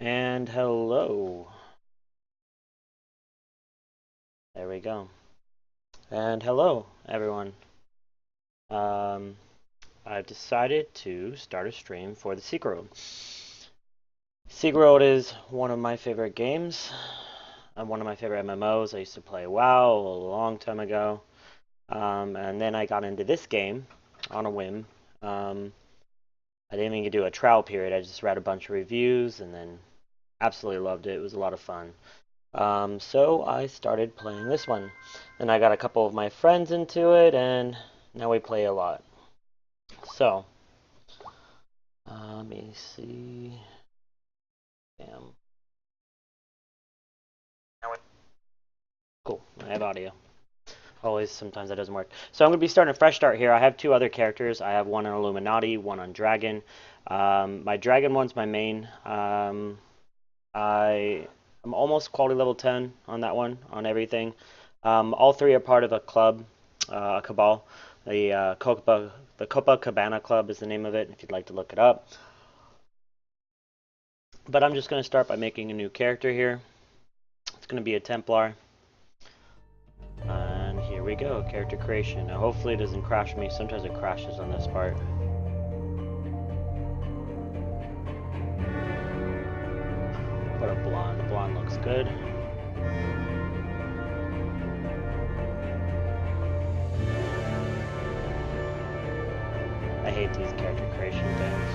And hello. There we go. And hello, everyone. Um, I've decided to start a stream for the Secret Road. Secret Road is one of my favorite games. One of my favorite MMOs. I used to play WoW a long time ago. And then I got into this game on a whim. I didn't even do a trial period. I just read a bunch of reviews and then absolutely loved it. It was a lot of fun. So I started playing this one. Then I got a couple of my friends into it, and now we play a lot. So, let me see. Damn. Cool. I have audio. Always, sometimes that doesn't work. So I'm going to be starting a fresh start here. I have two other characters. I have one on Illuminati, one on Dragon. My Dragon one's my main. I'm almost quality level 10 on that one, on everything. All three are part of a club, a cabal. The Copacabana Club is the name of it, if you'd like to look it up. But I'm just going to start by making a new character here. It's going to be a Templar. And here we go, character creation. Now hopefully it doesn't crash me. Sometimes it crashes on this part. Put a blonde. The blonde looks good. I hate these character creation things.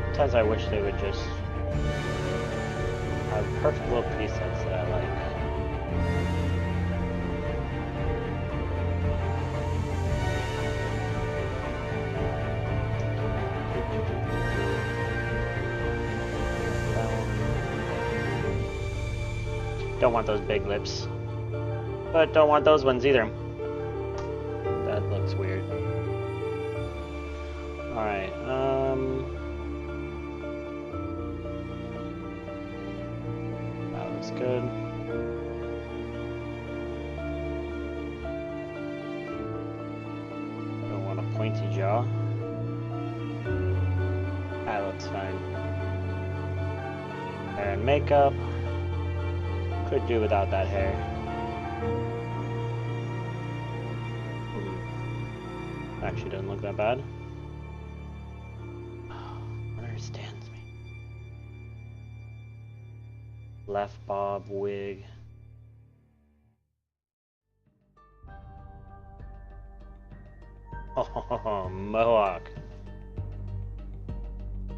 Sometimes I wish they would just have perfect little presets that I like. Don't want those big lips, but don't want those ones either. That looks weird. Alright, that looks good. Don't want a pointy jaw. That looks fine. Hair and makeup. Could do without that hair. Actually doesn't look that bad. Understands me. Left bob wig. Oh, mohawk.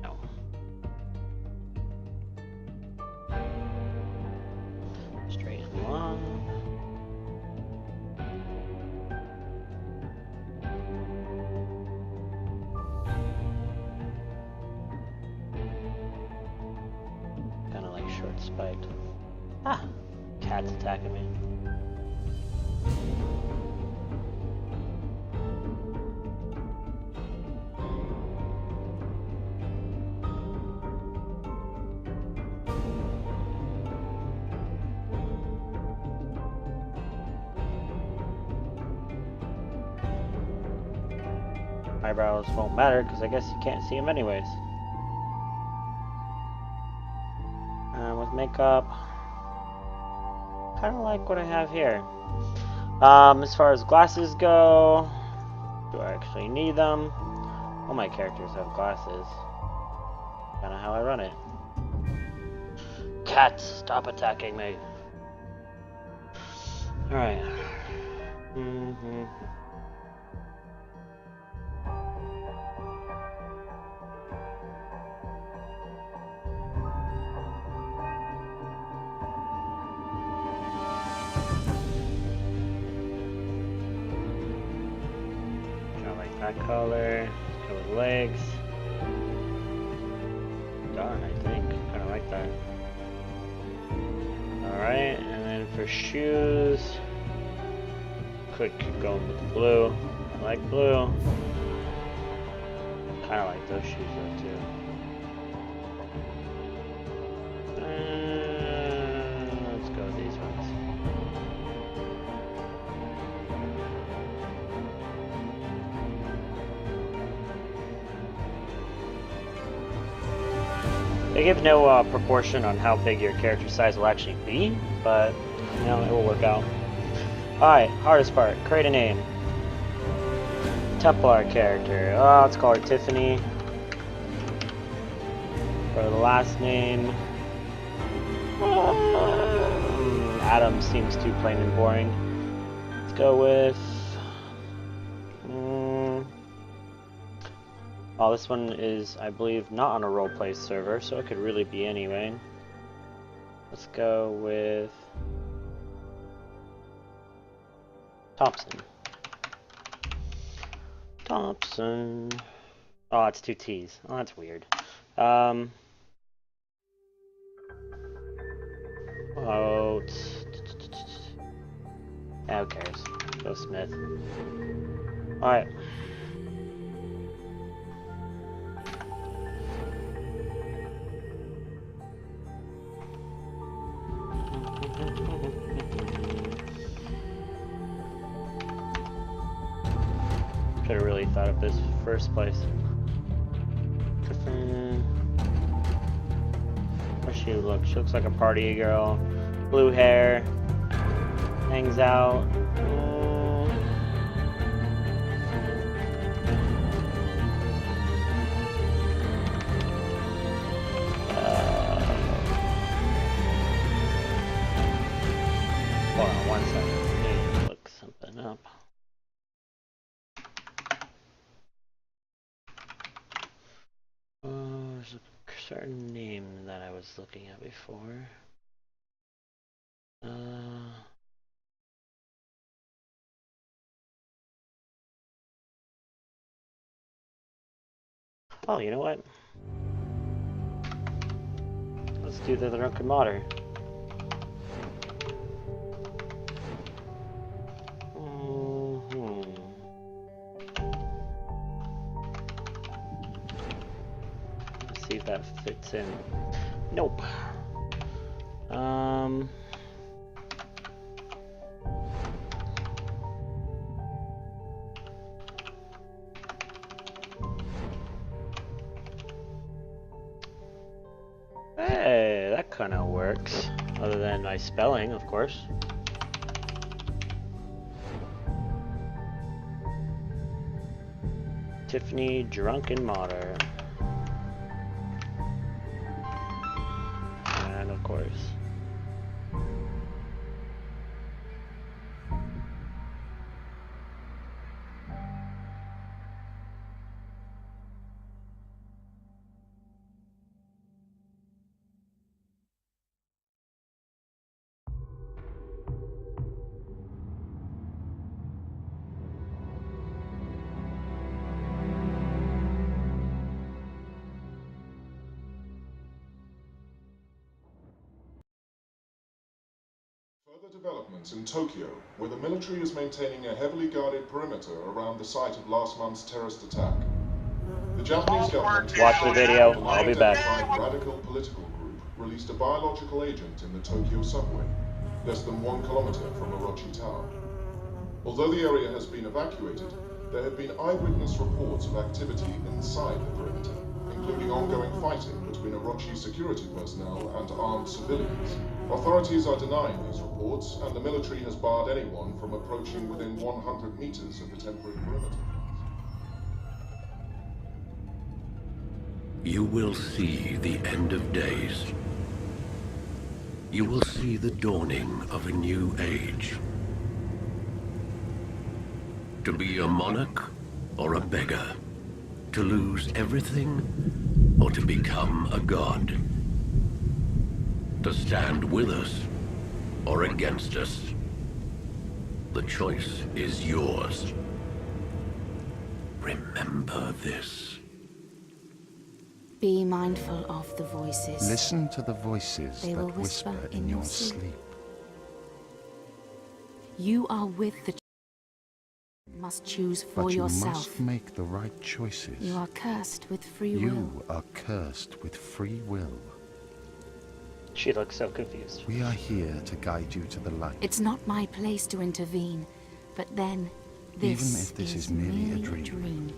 No. Straight and long. Kind of like short spiked. Ah! Cat's attacking me. Eyebrows won't matter because I guess you can't see them anyways. With makeup, kind of like what I have here. As far as glasses go, do I actually need them? All my characters have glasses. Kind of how I run it. Cat, stop attacking me. Alright. That color, let's go with legs. Darn, I think. Kind of like that. Alright, and then for shoes, could go with blue. I like blue. Kind of like those shoes though too. Let's go with these ones. They give no proportion on how big your character size will actually be, but you know, it will work out. Alright, hardest part, create a name. Templar character. Oh, let's call her Tiffany. For the last name, Adam seems too plain and boring. Let's go with. Oh, this one is, I believe, not on a roleplay server, so it could really be anyway. Let's go with Thompson. Thompson. Oh, it's 2 T's. Oh, that's weird. Oh, yeah, who cares? Go Smith. Alright. Should have really thought of this first place. What's she look? She looks like a party girl. Blue hair. Hangs out. Hold on 1 second. I need to look something up. There's a certain name that I was looking at before. Oh, you know what? Let's do the Drunken Modder. Let's see if that fits in. Nope. Hey, that kind of works. Other than my spelling, of course. Tiffany Drunken Modder. And of course. Further developments in Tokyo, where the military is maintaining a heavily guarded perimeter around the site of last month's terrorist attack. The Japanese government, Watch the video, an I'll be back. unidentified radical political group, released a biological agent in the Tokyo subway, less than 1 kilometer from Orochi Tower. Although the area has been evacuated, there have been eyewitness reports of activity inside the perimeter, including ongoing fighting between Orochi security personnel and armed civilians. Authorities are denying these reports, and the military has barred anyone from approaching within 100 meters of the temporary perimeter. You will see the end of days. You will see the dawning of a new age. To be a monarch or a beggar. To lose everything or to become a god. To stand with us or against us. The choice is yours. Remember this. Be mindful of the voices. Listen to the voices They that will whisper in your sleep. You are with the must choose for But you yourself. must make the right choices. You are cursed with free will. You are cursed with free will. She looks so confused. We are here to guide you to the light. It's not my place to intervene, but then this Even if this is merely a dream.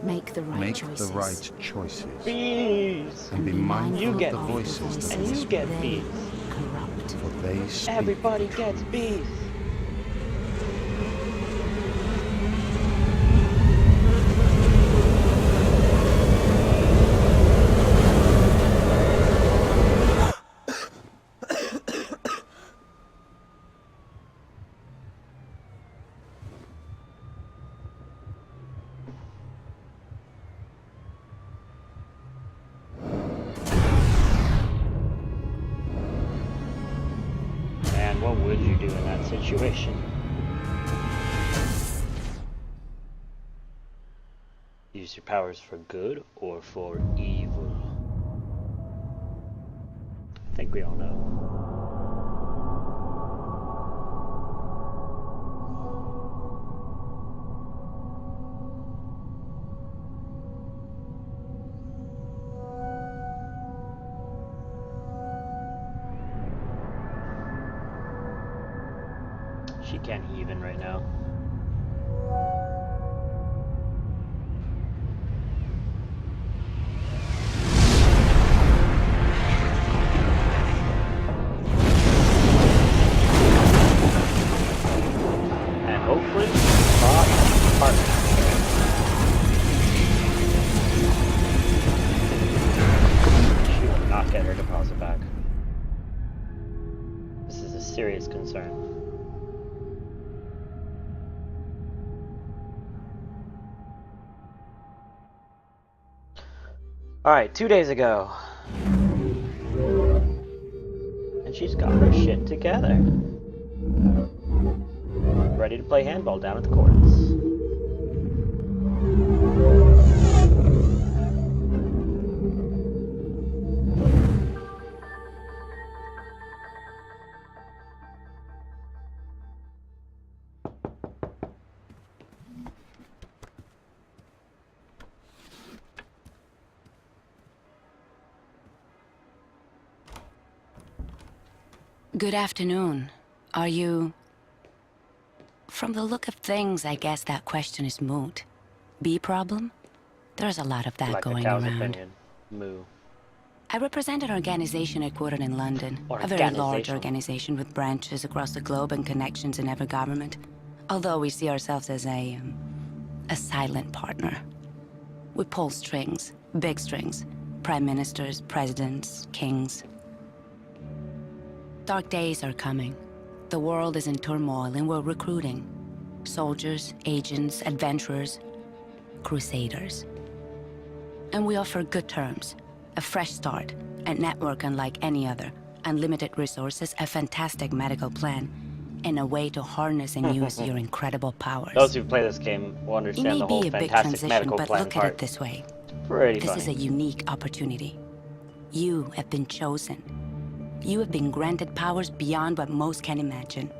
Make the right Make choices. the right choices. Bees! And be mindful You of get the bees. voices that And you whisper. get they bees. corrupt. For they speak Everybody the gets truth. bees. And what would you do in that situation? Use your powers for good or for evil? I think we all know. She can't even right now. And hopefully, partner. She will not get her deposit back. This is a serious concern. Alright, 2 days ago. And she's got her shit together. Ready to play handball down at the courts. Good afternoon. Are you... From the look of things, I guess that question is moot. Bee problem? There's a lot of that Like the going cow's around. opinion. Moo. I represent an organization headquartered in London. A very large organization with branches across the globe and connections in every government. Although we see ourselves as a silent partner. We pull strings, big strings. Prime ministers, presidents, kings. Dark days are coming. The world is in turmoil and we're recruiting. Soldiers, agents, adventurers, crusaders. And we offer good terms, a fresh start, a network unlike any other, unlimited resources, a fantastic medical plan, and a way to harness and use your incredible powers. Those who play this game will It understand may the whole be a big fantastic transition, medical but plan look at part. it this way. Pretty This funny. is a unique opportunity. You have been chosen. You have been granted powers beyond what most can imagine.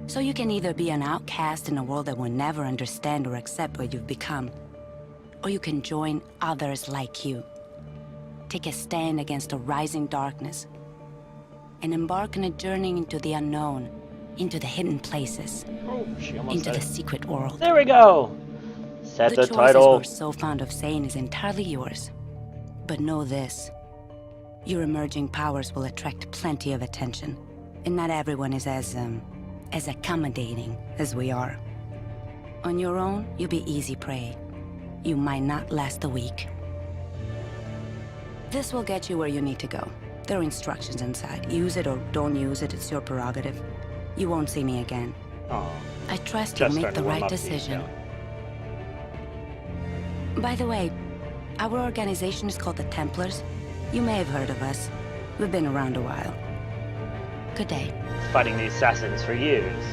So you can either be an outcast in a world that will never understand or accept what you've become, or you can join others like you. Take a stand against a rising darkness, and embark on a journey into the unknown, into the hidden places, Oh, she almost into said the it. secret world. There we go! Said The the choice, as title. we're so fond of saying, is entirely yours. But know this. Your emerging powers will attract plenty of attention, and not everyone is as accommodating as we are. On your own, you'll be easy prey. You might not last a week. This will get you where you need to go. There are instructions inside. Use it or don't use it, it's your prerogative. You won't see me again. Aw, I trust you'll just make starting the to warm right up to these, decision. so. By the way, our organization is called the Templars. You may have heard of us. We've been around a while. Good day. Fighting the assassins for years.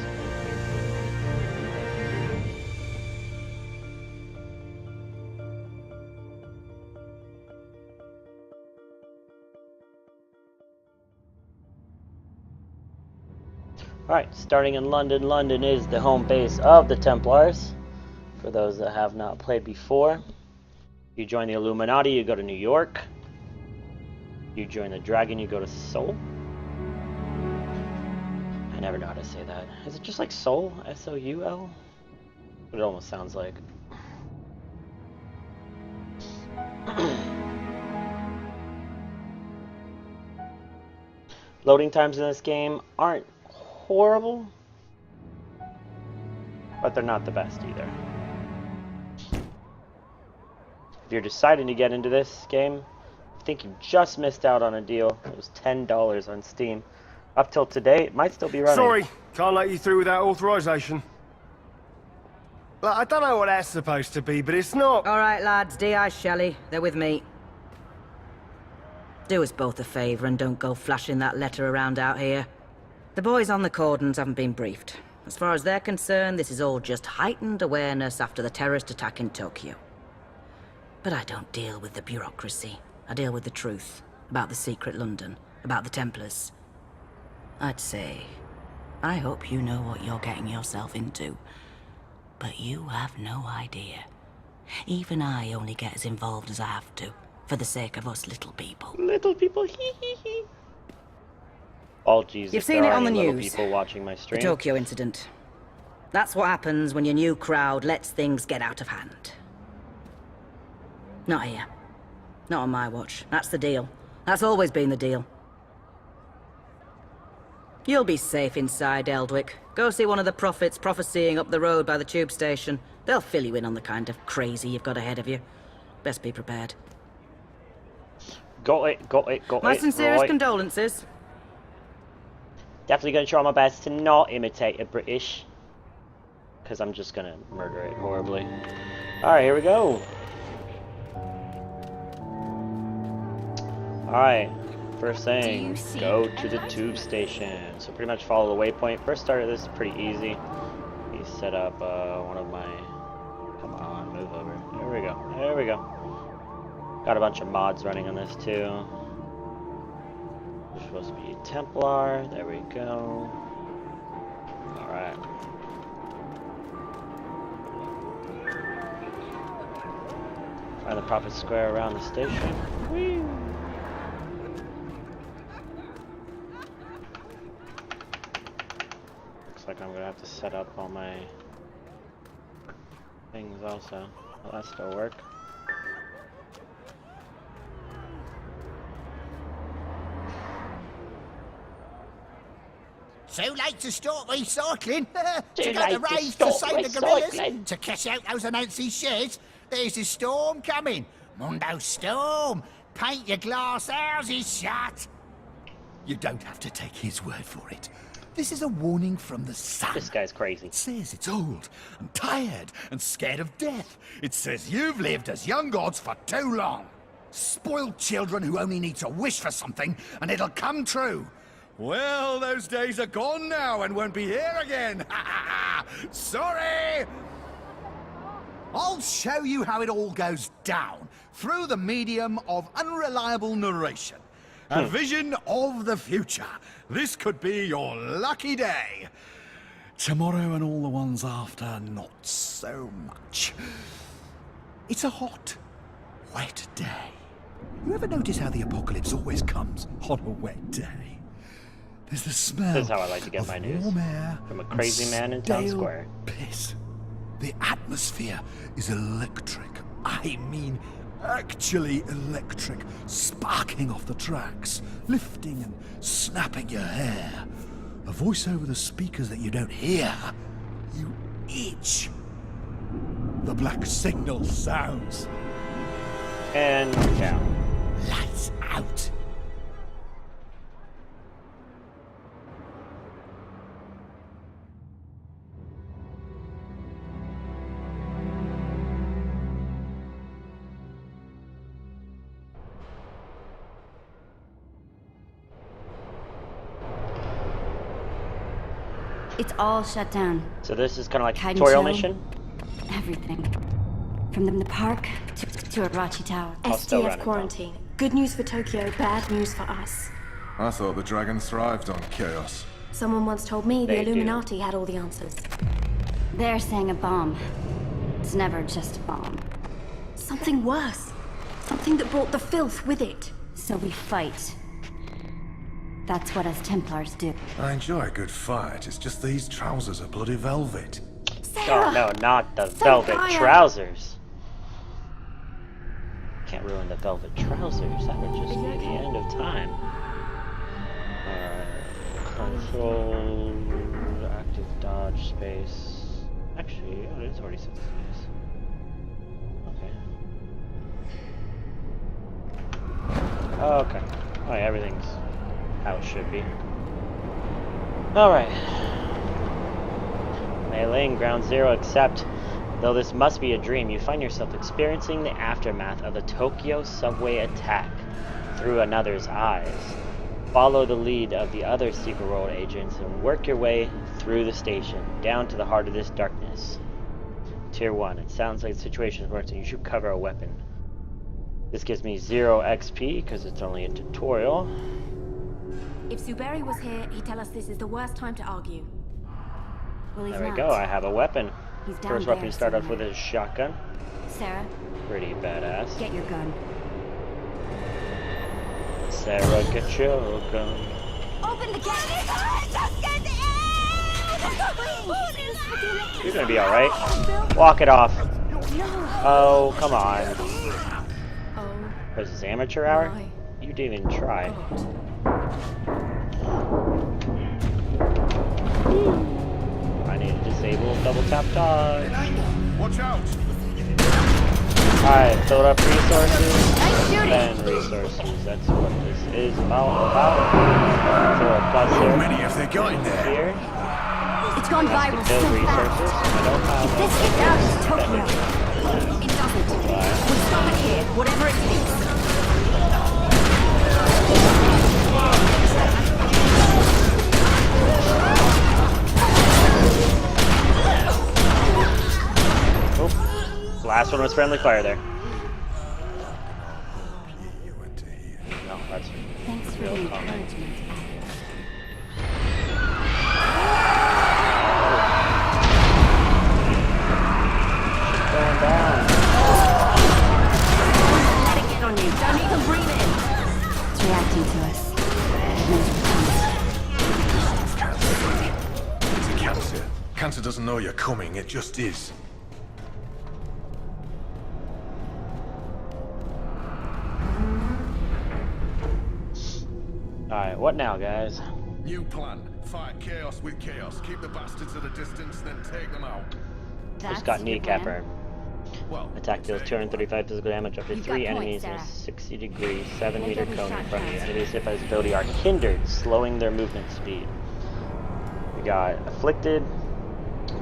Alright, starting in London. London is the home base of the Templars. For those that have not played before. You join the Illuminati, you go to New York. You join the Dragon, you go to Seoul. I never know how to say that. Is it just like Seoul? S-O-U-L? What it almost sounds like. Loading times in this game aren't horrible, but they're not the best either. If you're deciding to get into this game, I think you just missed out on a deal. It was $10 on Steam. Up till today, it might still be running. Sorry, can't let you through without authorization. Look, I don't know what that's supposed to be, but it's not. All right, lads, D.I. Shelley, they're with me. Do us both a favour and don't go flashing that letter around out here. The boys on the cordons haven't been briefed. As far as they're concerned, this is all just heightened awareness after the terrorist attack in Tokyo. But I don't deal with the bureaucracy. I deal with the truth. About the secret London. About the Templars. I'd say, I hope you know what you're getting yourself into. But you have no idea. Even I only get as involved as I have to, for the sake of us little people. Little people, hee hee hee. Oh Jesus, You've seen it on the little news. people watching my The stream. Tokyo incident. That's what happens when your new crowd lets things get out of hand. Not here. Not on my watch. That's the deal. That's always been the deal. You'll be safe inside, Eldwick. Go see one of the prophets prophesying up the road by the tube station. They'll fill you in on the kind of crazy you've got ahead of you. Best be prepared. Got it, got it, got it. My sincerest right. condolences. Definitely going to try my best to not imitate a British. Because I'm just going to murder it horribly. Alright, here we go. Alright, first thing, go to the tube station. So pretty much follow the waypoint. First start of this is pretty easy. You set up one of my... Come on, move over. There we go, there we go. Got a bunch of mods running on this too. It's supposed to be a Templar. There we go. Alright. Find the Prophet Square around the station. Whee! Looks like I'm gonna have to set up all my things also. Will that still work? Too late to start recycling. Too to go late to to raves to stop save the gorillas. recycling. To cash out those Anansi shares. There's a storm coming. Mondo Storm. Paint your glass houses shut. You don't have to take his word for it. This is a warning from the sun. This guy's crazy. It says it's old and tired and scared of death. It says you've lived as young gods for too long. Spoiled children who only need to wish for something and it'll come true. Well, those days are gone now and won't be here again. Sorry! I'll show you how it all goes down through the medium of unreliable narration. A vision of the future. This could be your lucky day. Tomorrow and all the ones after, not so much. It's a hot, wet day. You ever notice how the apocalypse always comes on a wet day? There's the smell This is how I like to get of my news. warm air From a and crazy man in Town stale Square. Piss. The atmosphere is electric. I mean, actually electric. Sparking off the tracks, lifting and snapping your hair. A voice over the speakers that you don't hear. You itch. The black signal sounds. And down. Lights out. It's all shut down. So this is kind of like a Hide and tutorial chill. mission. Everything. From the park to Arachi Tower. I'll still run SDF it, quarantine. Good news for Tokyo, bad news for us. I thought the dragons thrived on chaos. Someone once told me They the do. Illuminati had all the answers. They're saying a bomb. It's never just a bomb. Something worse. Something that brought the filth with it. So we fight. That's what us Templars do. I enjoy a good fight, it's just these trousers are bloody velvet. Oh no, not the So velvet Gaia. trousers. Can't ruin the velvet trousers. That would just be the end of time. Control, active dodge space. Actually, oh, it's already set space. Okay. Oh, okay. Oh, yeah, everything's how it should be. Alright. Laying ground zero, except, though this must be a dream, you find yourself experiencing the aftermath of the Tokyo subway attack through another's eyes. Follow the lead of the other Secret World agents and work your way through the station, down to the heart of this darkness. Tier 1. It sounds like the situation is worse and you should cover a weapon. This gives me 0 XP because it's only a tutorial. If Zuberi was here, he'd tell us this is the worst time to argue. Well, he's There we not. go, I have a weapon. He's down First weapon there you start off somewhere. with is a shotgun. Sarah, Pretty badass. get your gun. Sarah, get your gun. Open the gate! Just get out! You're gonna be alright. Walk it off. No! Oh, come on. Oh, Was this amateur hour? my You didn't even try. I need to disable double tap dodge. Watch out! Alright, build up resources. Spend resources. That's what this is about. So a plus How here. many have they got in there? Here. It's gone viral so Build fast. resources. I don't have This gets out of Tokyo. them. It doesn't. We stop it here, whatever it takes. Oh, last one was friendly fire there. No, that's Thanks for real the comment. encouragement. Going down. Let it get on you. Don't even breathe in. It's reacting to us. It knows we're coming. It's a cancer. Cancer doesn't know you're coming, it just is. Alright, what now, guys? New plan. Fight chaos with chaos. Keep the bastards at a distance, then take them out. Just got your kneecap plan? burn. Well, Attack deals 235 physical damage up to You've 3 got enemies points, in a Sarah. 60 degree, 7 Make meter every cone in shot front of you. count. Enemies hit by this ability are hindered, slowing their movement speed. We got afflicted,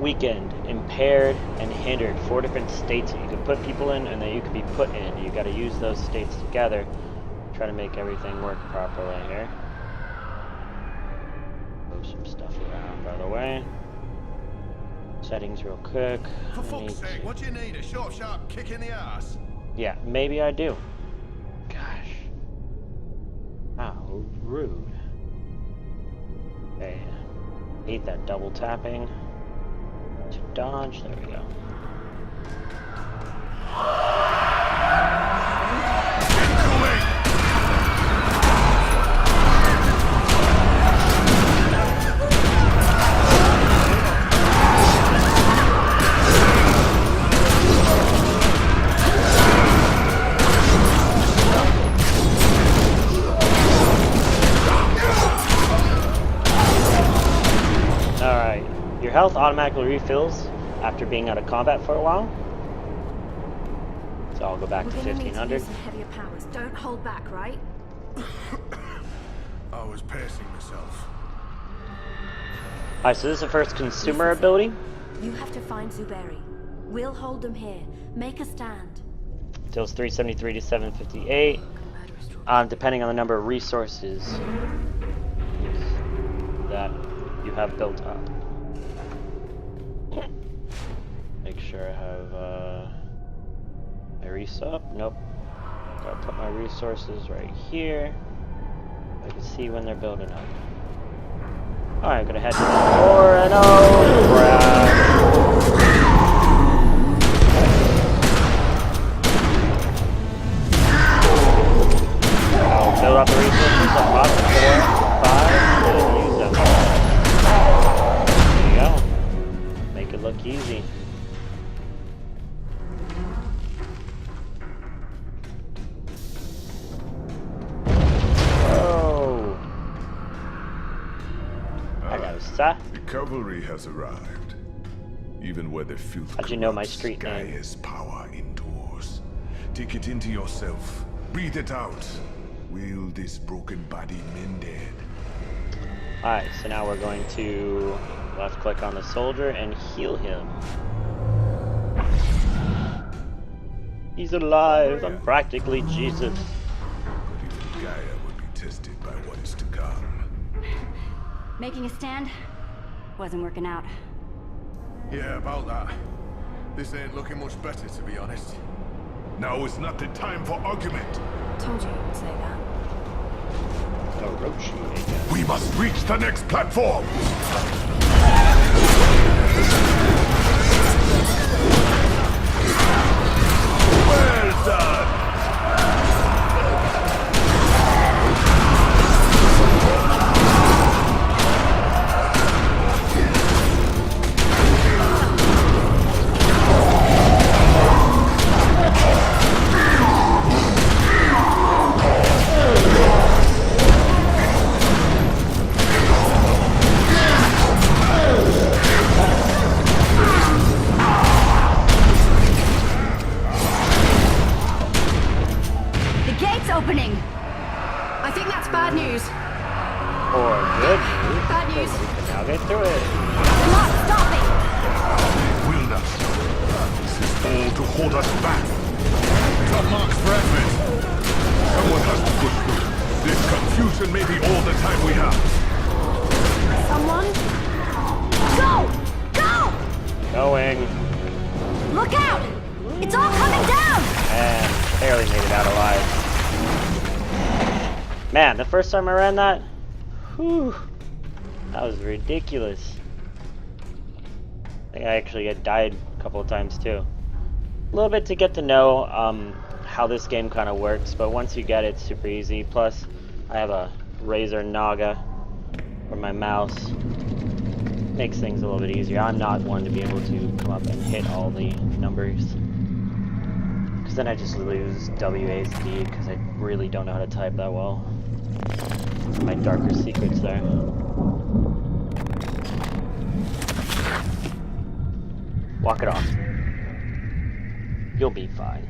weakened, impaired, and hindered. 4 different states that you can put people in and that you can be put in. You got to use those states together. Try to make everything work properly here. Move some stuff around, by the way. Settings real quick. for I fuck's need sake, to- what do you need? A short, sharp kick in the ass? Yeah, maybe I do. Gosh. How rude. Okay. Hate that double tapping. To dodge, there we go. Alright. Your health automatically refills after being out of combat for a while. So I'll go back We're to gonna need to 1500. use some heavier powers. Don't hold back, right? I was pacing myself. Alright, so this is the first consumer ability. You have to find Zuberi. We'll hold them here. Make a stand. Deals 373 to 758. Depending on the number of resources that you have built up. Make sure I have my resup. Nope. Gotta put my resources right here. I can see when they're building up. Alright, I'm gonna head to the door and oh crap. I'll build up the resources up 4, 5, and use them. There you go. Make it look easy. Whoa. cavalry has arrived. Even where the filth How'd you know my corrupts, street name? Gaia's power endures. Take it into yourself. Breathe it out. Will this broken body mended? Alright, so now we're going to left click on the soldier and heal him. He's alive. I'm practically Jesus. But even Gaia will be tested by what is to come. Making a stand wasn't working out. Yeah, about that. This ain't looking much better, to be honest. Now is not the time for argument. Told you you would say that. Orochi again. We must reach the next platform! Well done! Opening. I think that's bad news. Or good news. Bad news. We can now get through it. Come on, stop me. Will not stop. This is all to hold us back. Top marks for effort. Someone has to push through. This confusion may be all the time we have. Someone? Go! Go! Going. Look out! It's all coming down! And barely made it out alive. Man, the first time I ran that, whew, that was ridiculous. I think I actually had died a couple of times too. A little bit to get to know how this game kind of works, but once you get it, it's super easy. Plus, I have a Razer Naga for my mouse. Makes things a little bit easier. I'm not one to be able to come up and hit all the numbers. Because then I just lose WASD because I really don't know how to type that well. Those are my darker secrets there. Walk it off. You'll be fine.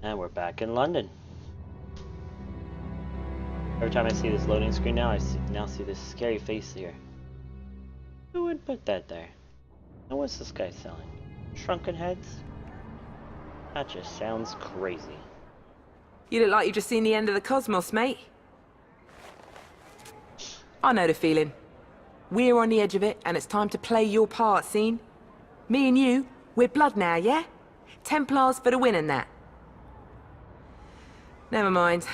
And we're back in London. Every time I see this loading screen now, I see this scary face here. Who would put that there? And what's this guy selling? Shrunken heads? That just sounds crazy. You look like you've just seen the end of the cosmos, mate. I know the feeling. We're on the edge of it, and it's time to play your part, seen? Me and you, we're blood now, yeah? Templars for the win and that. Never mind.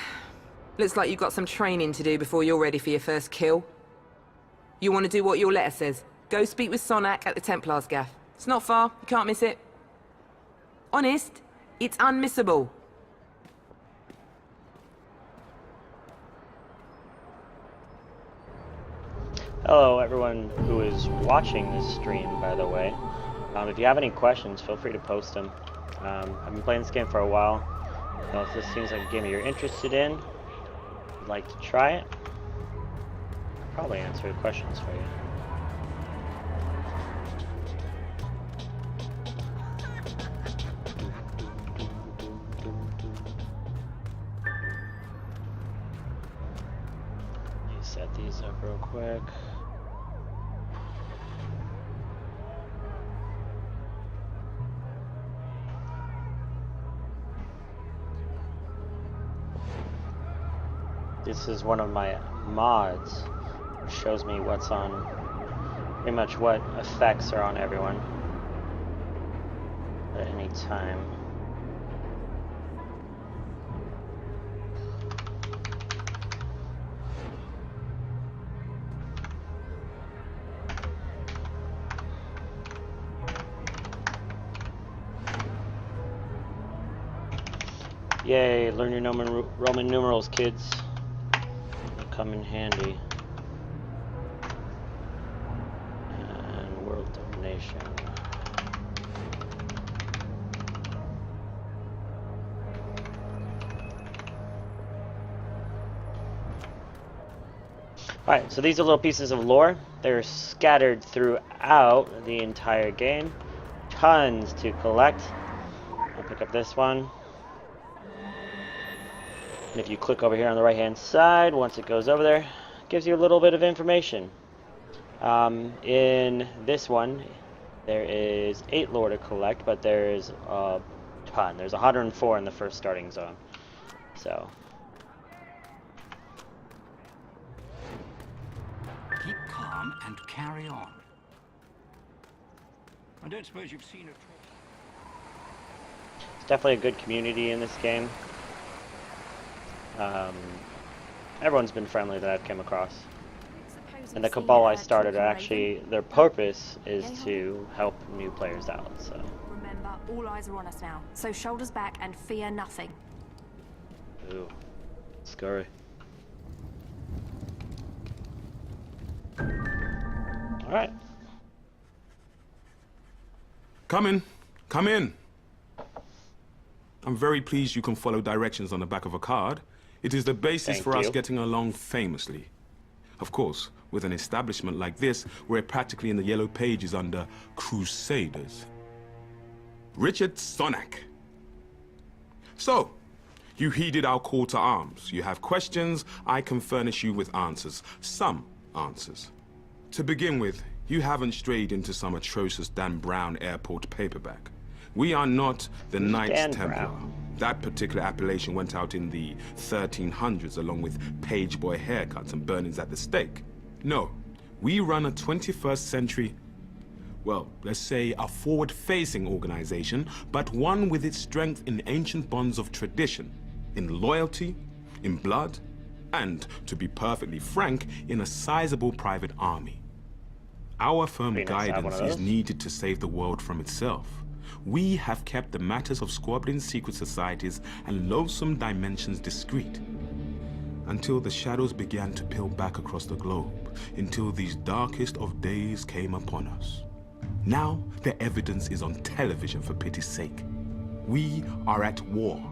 Looks like you've got some training to do before you're ready for your first kill. You want to do what your letter says. Go speak with Sonak at the Templars gaff. It's not far, you can't miss it. Honest, it's unmissable. Hello everyone who is watching this stream, by the way. If you have any questions, feel free to post them. I've been playing this game for a while. So if this seems like a game you're interested in, would like to try it, I'll probably answer the questions for you. Let me set these up real quick. This is one of my mods, which shows me what's on, pretty much what effects are on everyone at any time. Yay, learn your Roman numerals, kids. Come in handy. And world domination. Alright, so these are little pieces of lore. They're scattered throughout the entire game. Tons to collect. I'll pick up this one. And if you click over here on the right hand side, once it goes over there, it gives you a little bit of information. In this one, there is 8 lore to collect, but there's a ton. There's 104 in the first starting zone. So Keep calm and carry on. I don't suppose you've seen a... it's definitely a good community in this game. Everyone's been friendly that I've come across. And the Cabal I started are actually, their purpose is to help new players out, so. Remember, all eyes are on us now, so shoulders back and fear nothing. Ooh, scary. Alright. Come in. Come in. I'm very pleased you can follow directions on the back of a card. It is the basis Thank for us you. getting along famously. Of course, with an establishment like this, we're practically in the yellow pages under Crusaders. Richard Sonak. So, you heeded our call to arms. You have questions, I can furnish you with answers. Some answers. To begin with, you haven't strayed into some atrocious Dan Brown airport paperback. We are not the Knights Dan Templar. Brown? That particular appellation went out in the 1300s along with page boy haircuts and burnings at the stake. No, we run a 21st century, well, let's say a forward-facing organization, but one with its strength in ancient bonds of tradition, in loyalty, in blood, and, to be perfectly frank, in a sizable private army. Our firm Pretty nice to have one guidance of is those. needed to save the world from itself. We have kept the matters of squabbling secret societies and loathsome dimensions discreet. Until the shadows began to peel back across the globe, until these darkest of days came upon us. Now, the evidence is on television for pity's sake. We are at war.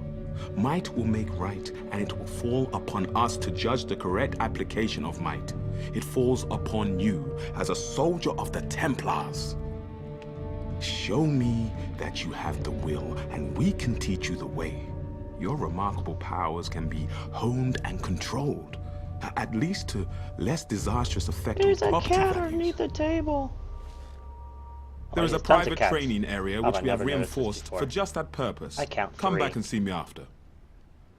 Might will make right, and it will fall upon us to judge the correct application of might. It falls upon you as a soldier of the Templars. Show me that you have the will, and we can teach you the way. Your remarkable powers can be honed and controlled, at least to less disastrous effect There's on a property cat values. underneath the table. There is a there's tons of private cats. training area How which have I we have never noticed this reinforced before? for just that purpose. I count Come 3. back and see me after. I'm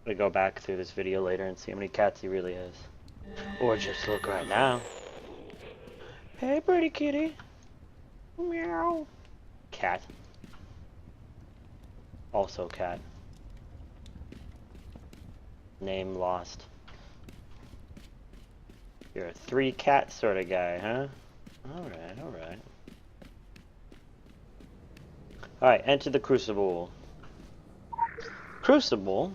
gonna go back through this video later and see how many cats he really has. Or just look right now. Hey, pretty kitty. Meow. Cat. Also cat. Name lost. You're a 3 cat sort of guy, huh? Alright, alright. Alright, enter the Crucible. Crucible,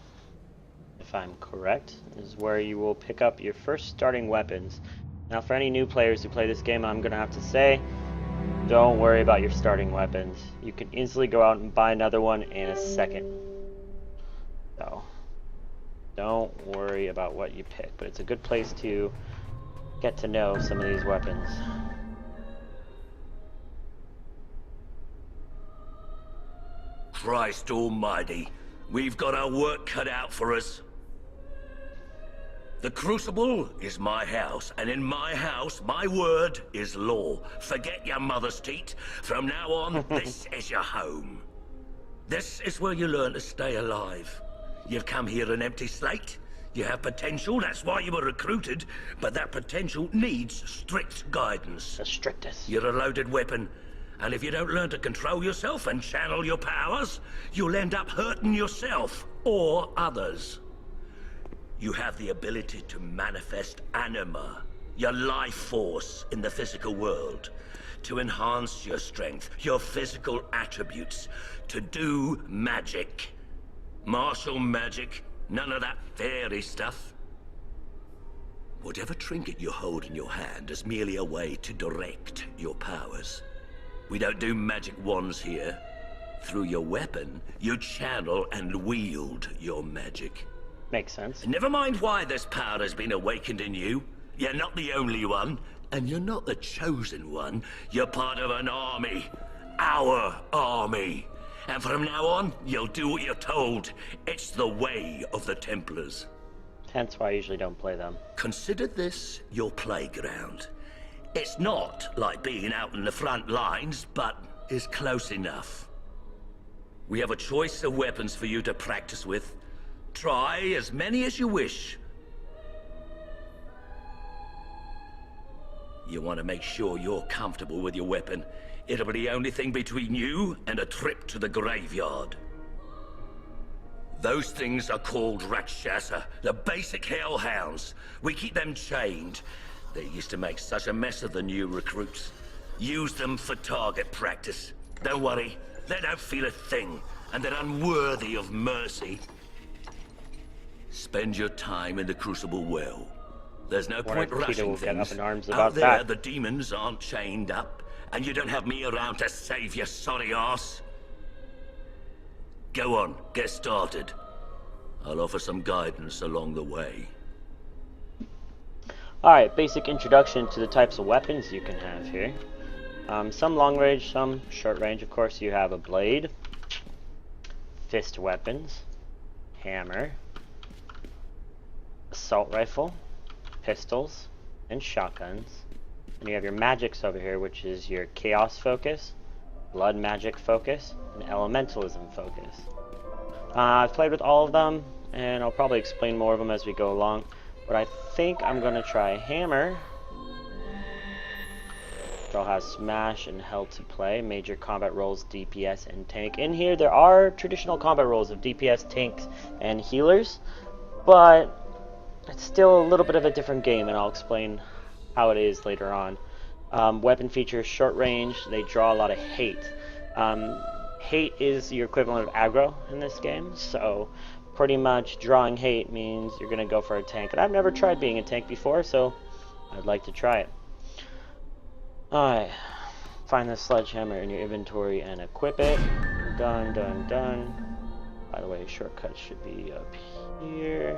if I'm correct, is where you will pick up your first starting weapons. Now for any new players who play this game, I'm gonna have to say, don't worry about your starting weapons. You can easily go out and buy another one in a second. So, don't worry about what you pick, but it's a good place to get to know some of these weapons. Christ almighty, we've got our work cut out for us. The Crucible is my house, and in my house, my word is law. Forget your mother's teat. From now on, this is your home. This is where you learn to stay alive. You've come here an empty slate. You have potential, that's why you were recruited, but that potential needs strict guidance. The strictest. You're a loaded weapon, and if you don't learn to control yourself and channel your powers, you'll end up hurting yourself or others. You have the ability to manifest anima, your life force in the physical world, to enhance your strength, your physical attributes, to do magic. Martial magic, none of that fairy stuff. Whatever trinket you hold in your hand is merely a way to direct your powers. We don't do magic wands here. Through your weapon, you channel and wield your magic. Makes sense. Never mind why this power has been awakened in you. You're not the only one, and you're not the chosen one. You're part of an army. Our army. And from now on, you'll do what you're told. It's the way of the Templars. Hence why I usually don't play them. Consider this your playground. It's not like being out in the front lines, but is close enough. We have a choice of weapons for you to practice with. Try as many as you wish. You want to make sure you're comfortable with your weapon. It'll be the only thing between you and a trip to the graveyard. Those things are called Rakshasa, the basic hellhounds. We keep them chained. They used to make such a mess of the new recruits. Use them for target practice. Don't worry, they don't feel a thing, and they're unworthy of mercy. Spend your time in the Crucible well. There's no point rushing things. Out there, the demons aren't chained up, and you don't have me around to save your sorry ass. Go on, get started. I'll offer some guidance along the way. Alright, basic introduction to the types of weapons you can have here. Some long range, some short range. Of course, you have a blade, fist weapons, hammer, assault rifle, pistols, and shotguns. And you have your magics over here, which is your chaos focus, blood magic focus, and elementalism focus. I've played with all of them, and I'll probably explain more of them as we go along. But I think I'm going to try hammer. I'll have smash and hell to play, major combat roles, DPS, and tank. In here, there are traditional combat roles of DPS, tanks, and healers, but it's still a little bit of a different game, and I'll explain how it is later on. Weapon features, short range, they draw a lot of hate. Hate is your equivalent of aggro in this game, so pretty much drawing hate means you're going to go for a tank. And I've never tried being a tank before, so I'd like to try it. Alright, find the sledgehammer in your inventory and equip it. Done, done, done. By the way, shortcut should be up here.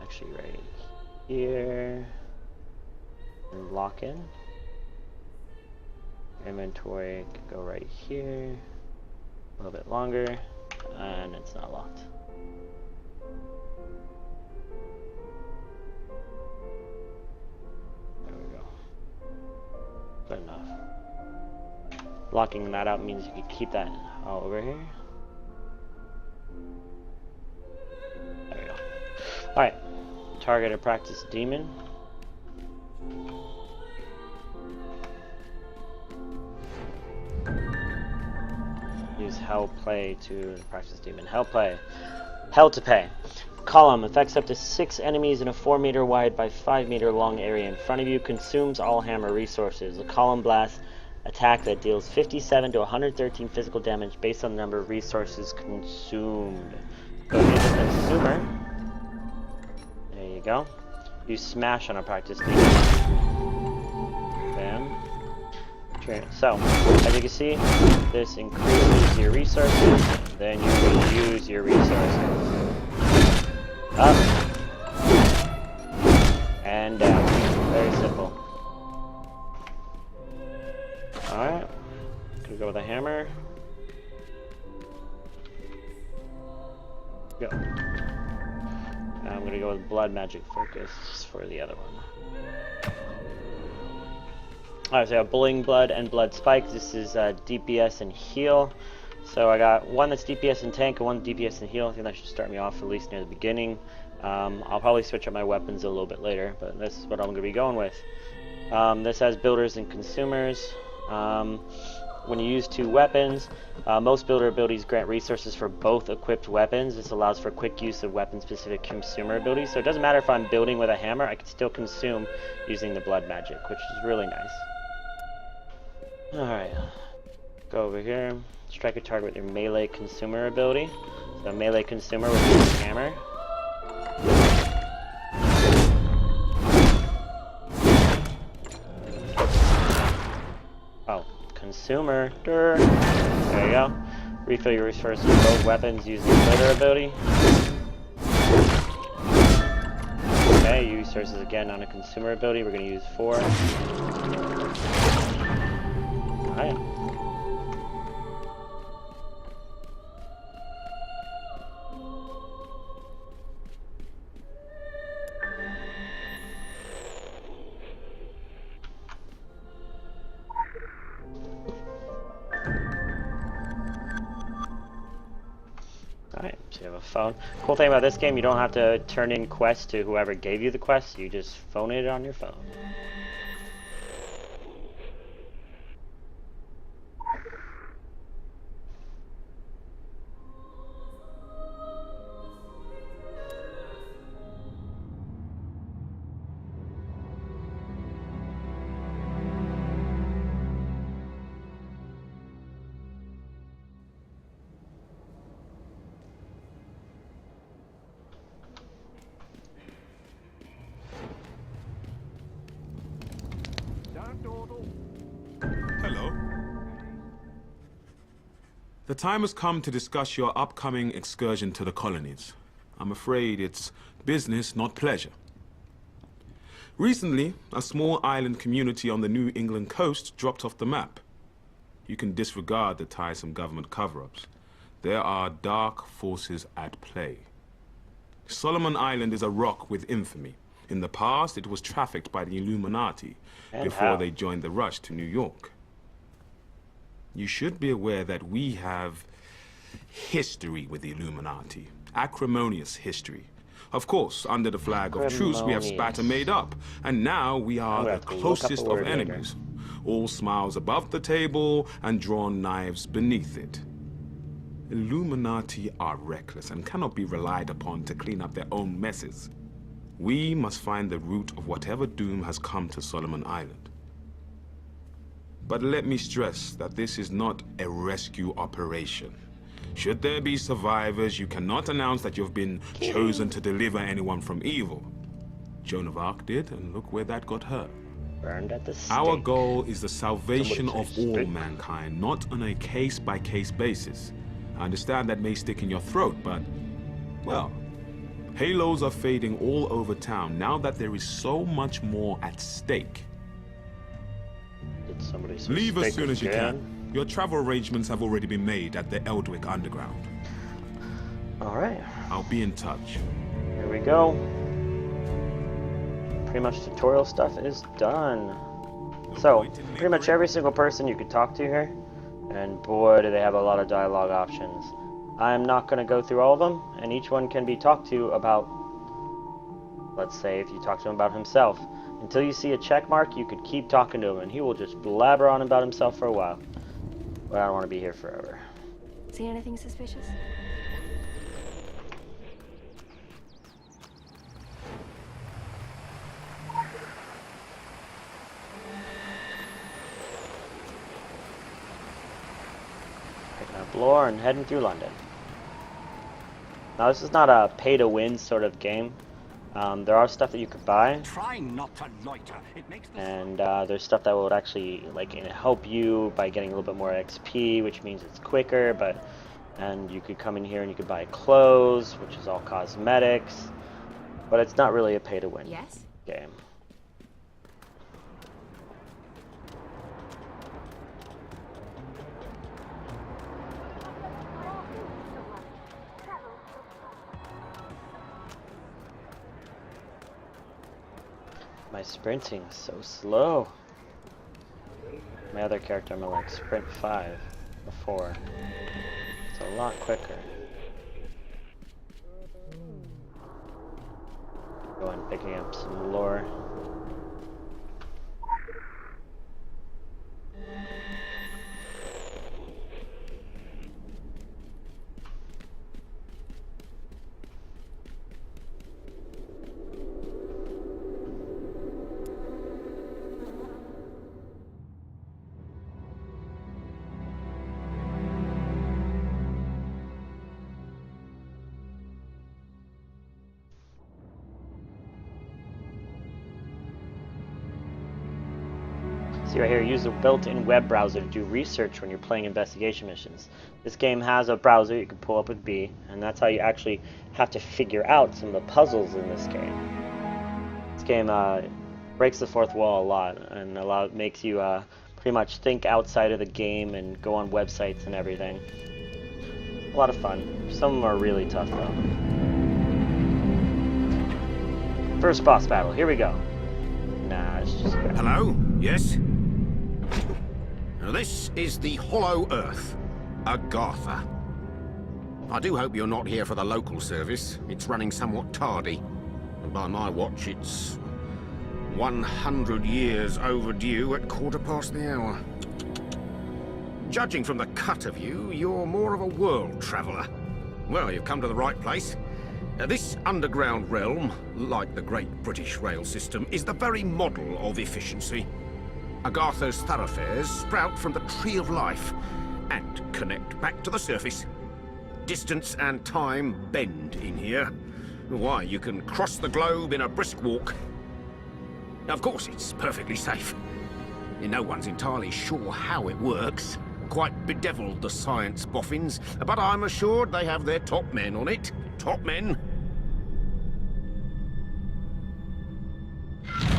Actually, right here. And lock in. Inventory could go right here. A little bit longer, and it's not locked. Good enough. Locking that out means you can keep that all over here. There we go. Alright. Target a practice demon. Use hell play to practice demon. Hell play. Hell to pay. Column affects up to 6 enemies in a 4-meter wide by 5-meter long area in front of you. Consumes all hammer resources. A column blast attack that deals 57 to 113 physical damage based on the number of resources consumed. Go to the consumer. There you go. Use smash on a practice demon. Bam. So, as you can see, this increases your resources. Then you reuse your resources. Up and down. Very simple. Alright. Gonna go with a hammer. Go. Now I'm gonna go with blood magic focus for the other one. Alright, so I have bullying blood and blood spike. This is DPS and heal. So I got one that's DPS and tank and one DPS and heal. I think that should start me off at least near the beginning. I'll probably switch up my weapons a little bit later, but this is what I'm going to be going with. This has builders and consumers. When you use 2 weapons, most builder abilities grant resources for both equipped weapons. This allows for quick use of weapon-specific consumer abilities. So it doesn't matter if I'm building with a hammer, I can still consume using the blood magic, which is really nice. Alright, go over here. Strike a target with your melee consumer ability. So melee consumer with your hammer. Oh, consumer. There you go. Refill your resources with both weapons using the builder ability. Okay, resources again on a consumer ability. We're going to use 4. Alright. Alright, so you have a phone. Cool thing about this game, you don't have to turn in quests to whoever gave you the quest, you just phone it on your phone. Hello. The time has come to discuss your upcoming excursion to the colonies. I'm afraid it's business, not pleasure. Recently, a small island community on the New England coast dropped off the map. You can disregard the tiresome government cover-ups. There are dark forces at play. Solomon Island is a rock with infamy. In the past, it was trafficked by the Illuminati before they joined the rush to New York. You should be aware that we have history with the Illuminati. Acrimonious history. Of course, under the flag of truce, we have spat and made up. And now we are the closest of enemies. All smiles above the table and drawn knives beneath it. Illuminati are reckless and cannot be relied upon to clean up their own messes. We must find the root of whatever doom has come to Solomon Island. But let me stress that this is not a rescue operation. Should there be survivors, you cannot announce that you've been chosen to deliver anyone from evil. Joan of Arc did, and look where that got her. Burned at the stake. Our goal is the salvation of all mankind, not on a case-by-case basis. I understand that may stick in your throat, but, well, halos are fading all over town now that there is so much more at stake. Did somebody Leave as soon as you can. Your travel arrangements have already been made at the Eldwick Underground. Alright. I'll be in touch. Here we go. Pretty much tutorial stuff is done. So, pretty much every single person you could talk to here, and boy do they have a lot of dialogue options. I'm not going to go through all of them, and each one can be talked to about, let's say if you talk to him about himself. Until you see a check mark, you could keep talking to him, and he will just blabber on about himself for a while. But I don't want to be here forever. See anything suspicious? Picking up lore and heading through London. Now this is not a pay-to-win sort of game. There are stuff that you could buy, Trying not to loiter. It makes the and there's stuff that would actually help you by getting a little bit more XP, which means it's quicker. And you could come in here and you could buy clothes, which is all cosmetics, but it's not really a pay-to-win game. My sprinting is so slow. My other character, I'm like sprint 5 or 4. It's a lot quicker. Go on picking up some lore. See right here, use the built-in web browser to do research when you're playing investigation missions. This game has a browser you can pull up with B, and that's how you actually have to figure out some of the puzzles in this game. This game breaks the fourth wall a lot, and makes you pretty much think outside of the game and go on websites and everything. A lot of fun. Some of them are really tough though. First boss battle. Here we go. Nah, it's just. Hello? Yes? Now, this is the Hollow Earth, Agartha. I do hope you're not here for the local service. It's running somewhat tardy. And by my watch, it's 100 years overdue at 1:15. Judging from the cut of you, you're more of a world traveller. Well, you've come to the right place. This underground realm, like the Great British Rail System, is the very model of efficiency. Agartha's thoroughfares sprout from the Tree of Life and connect back to the surface. Distance and time bend in here. Why, you can cross the globe in a brisk walk. Of course, it's perfectly safe. No one's entirely sure how it works. Quite bedeviled, the science boffins, but I'm assured they have their top men on it. Top men.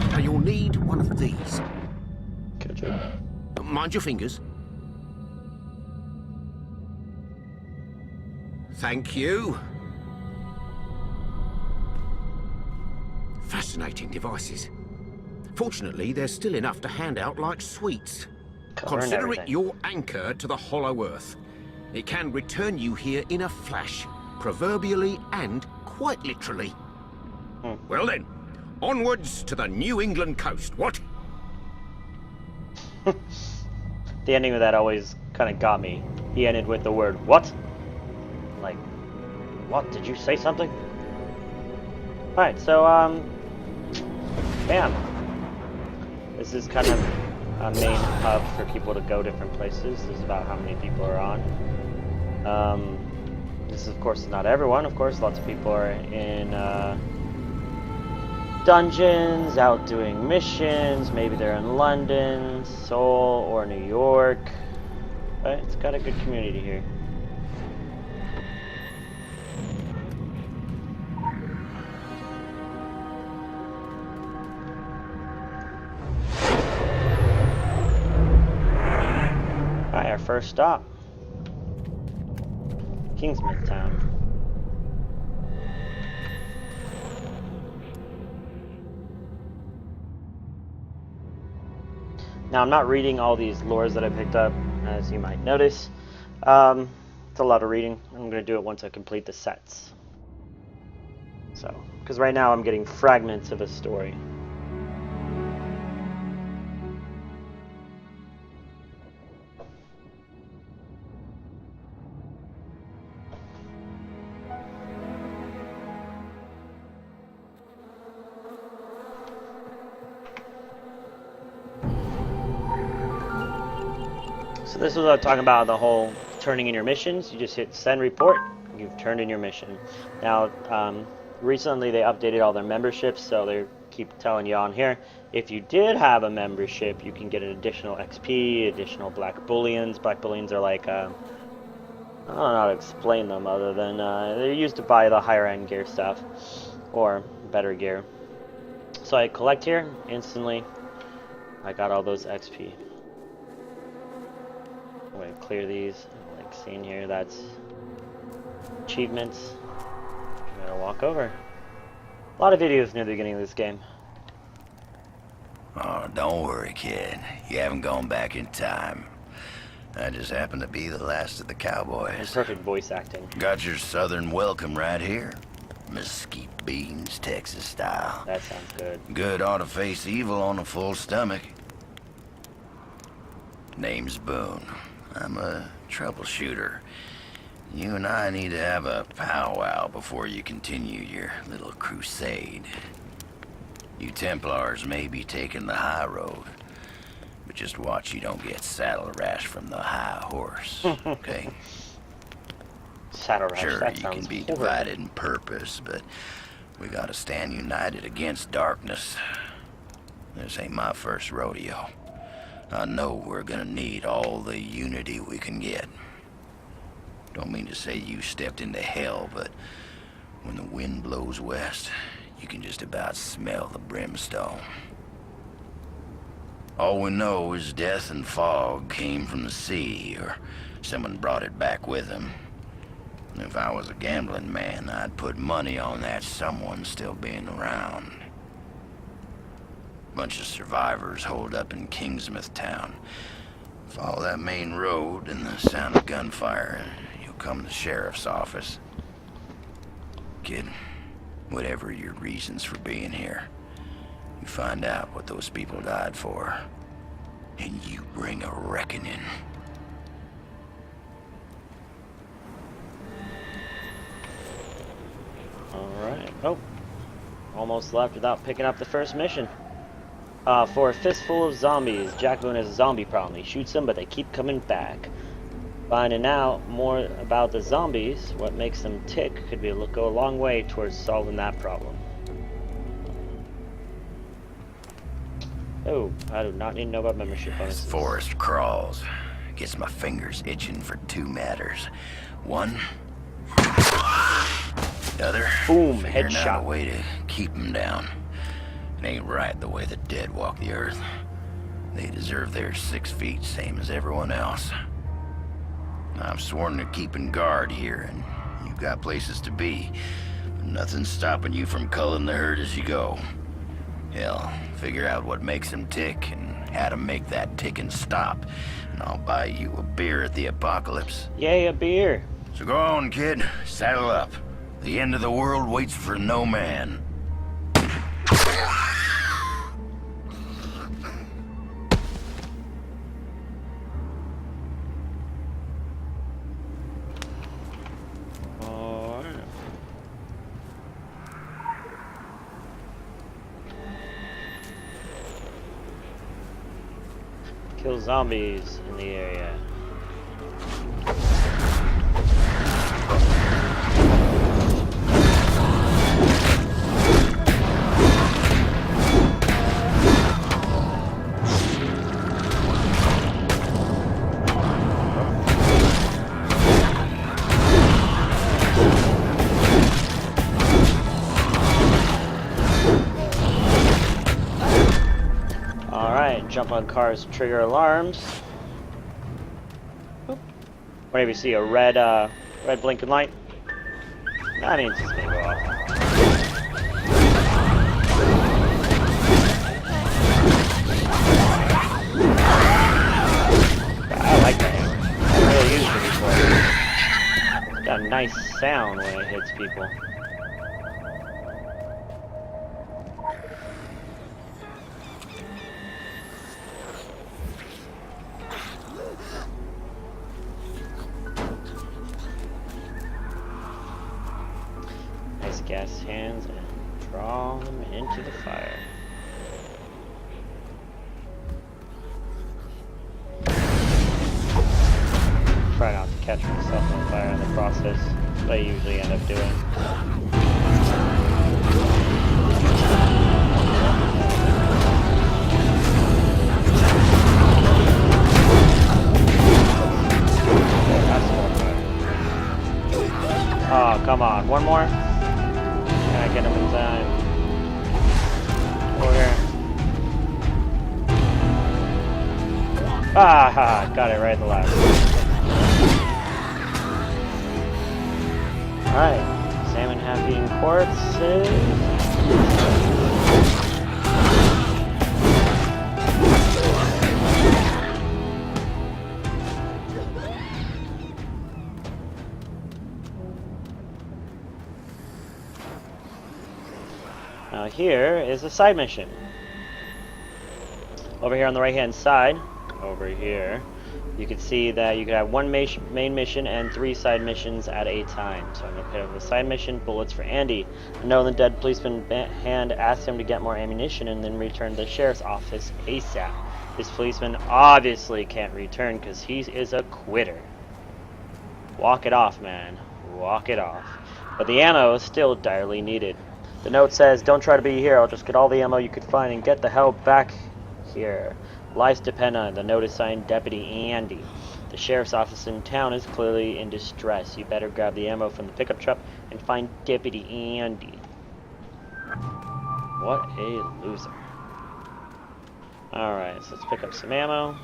Now you'll need one of these. Gotcha. Mind your fingers. Thank you. Fascinating devices. Fortunately, there's still enough to hand out like sweets. Consider it your anchor to the Hollow Earth. It can return you here in a flash, proverbially and quite literally. Well then, onwards to the New England coast, what? The ending of that always kind of got me. He ended with the word, what? Like, what? Did you say something? Alright, so, bam. This is kind of a main hub for people to go different places. This is about how many people are on. This is, of course, not everyone. Of course, lots of people are in dungeons, out doing missions. Maybe they're in London, Seoul, or New York. But it's got a good community here. Alright, our first stop. Kingsmith Town. Now, I'm not reading all these lores that I picked up, as you might notice. It's a lot of reading. I'm going to do it once I complete the sets. So, because right now I'm getting fragments of a story. So this is what I'm talking about, the whole turning in your missions. You just hit send report, you've turned in your mission. Now, recently they updated all their memberships, so they keep telling you on here, if you did have a membership, you can get an additional XP, additional black bullions. Black bullions are like, I don't know how to explain them other than they're used to buy the higher end gear stuff, or better gear. So I collect here, instantly, I got all those XP. I'm going to clear these, like seeing here, that's achievements. I'm going to walk over. A lot of videos near the beginning of this game. Oh, don't worry, kid. You haven't gone back in time. I just happen to be the last of the cowboys. Perfect voice acting. Got your southern welcome right here. Mesquite beans, Texas style. That sounds good. Good ought to face evil on a full stomach. Name's Boone. I'm a troubleshooter. You and I need to have a powwow before you continue your little crusade. You Templars may be taking the high road, but just watch you don't get saddle rash from the high horse, okay? Saddle rash, sure, that you sounds can be horrible. divided in purpose, but we gotta stand united against darkness. This ain't my first rodeo. I know we're gonna need all the unity we can get. Don't mean to say you stepped into hell, but when the wind blows west, you can just about smell the brimstone. All we know is death and fog came from the sea, or someone brought it back with them. If I was a gambling man, I'd put money on that someone still being around. Bunch of survivors holed up in Kingsmouth town. Follow that main road and the sound of gunfire, you'll come to the sheriff's office. Kid, whatever your reasons for being here, you find out what those people died for, and you bring a reckoning. Alright. Oh. Almost left without picking up the first mission. For a fistful of zombies, Jack Boone has a zombie problem. He shoots them, but they keep coming back. Finding out more about the zombies, what makes them tick, could go a long way towards solving that problem. Oh, I do not need to know about membership bonuses. This forest crawls. Gets my fingers itching for two matters. One, the other, boom, figuring out headshot. a way to keep them down. It ain't right the way the dead walk the earth. They deserve their 6 feet, same as everyone else. I'm sworn to keeping guard here, and you've got places to be. But nothing's stopping you from culling the herd as you go. Hell, figure out what makes them tick and how to make that ticking stop, and I'll buy you a beer at the apocalypse. Yay, a beer. So go on, kid. Saddle up. The end of the world waits for no man. Kill zombies in the area. Jump on cars, trigger alarms. Boop. Whenever you see a red blinking light, that means it's gonna go off. I like that. I really used it before. It's got a nice sound when it hits people. Gas hands and draw them into the fire. Try not to catch myself on fire in the process, but I usually end up doing. Oh, come on, one more? Can I get him in time? Over here. Ah, got it right in the last. Alright, salmon happy in corpses. Now here is a side mission. Over here on the right hand side, over here, you can see that you can have one main mission and 3 side missions at a time. So I'm going to pick up a side mission, bullets for Andy. I know the dead policeman hand asked him to get more ammunition and then return to the sheriff's office ASAP. This policeman obviously can't return because he is a quitter. Walk it off, man. Walk it off. But the ammo is still direly needed. The note says, don't try to be here, I'll just get all the ammo you could find and get the hell back here. Lives depend on it. The note is signed Deputy Andy. The sheriff's office in town is clearly in distress. You better grab the ammo from the pickup truck and find Deputy Andy. What a loser. Alright, so let's pick up some ammo.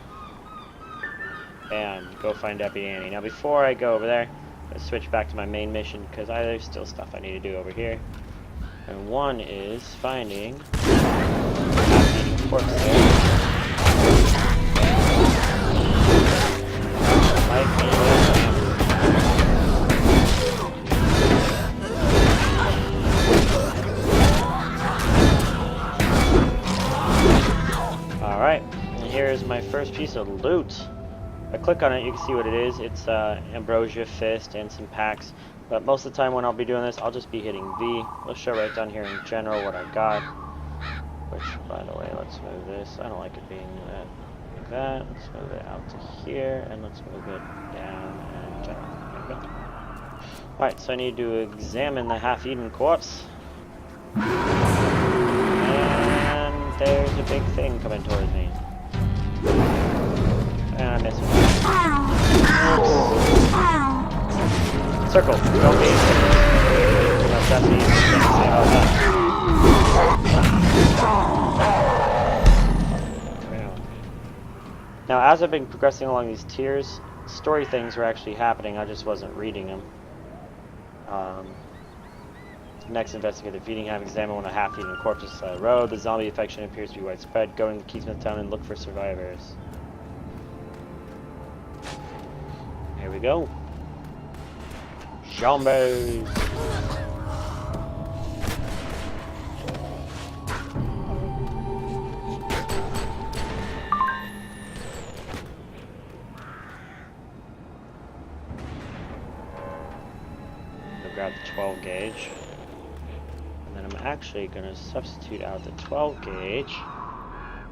And go find Deputy Annie. Now before I go over there, let's switch back to my main mission because there's still stuff I need to do over here. And one is finding half-eaten corpse there. Might be Alright, and here's my first piece of loot. If I click on it, you can see what it is. It's Ambrosia Fist and some packs. But most of the time when I'll be doing this, I'll just be hitting V. It'll show right down here in general what I got. Which, by the way, let's move this. I don't like it being like that. Let's move it out to here, and let's move it down and general. There we go. Alright, so I need to examine the half-eaten corpse. And there's a big thing coming towards me. And I missed it. Circle, don't be. That's the easiest thing to say about that. Now, as I've been progressing along these tiers, story things were actually happening, I just wasn't reading them. Next, investigate the feeding have examined one of half-eaten corpses on the road. The zombie infection appears to be widespread. Go into Keysmith Town and look for survivors. Here we go. Zombies! I'll grab the 12 gauge. And then I'm actually going to substitute out the 12 gauge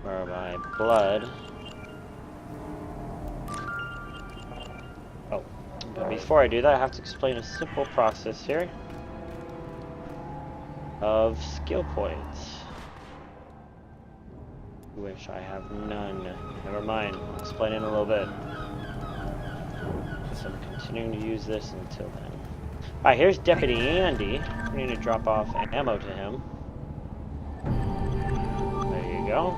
for my blood. Oh, but before I do that, I have to explain a simple process here of skill points, which I have none. Never mind, I'll explain in a little bit. So I'm continuing to use this until then. Alright, here's Deputy Andy. We need to drop off ammo to him. There you go.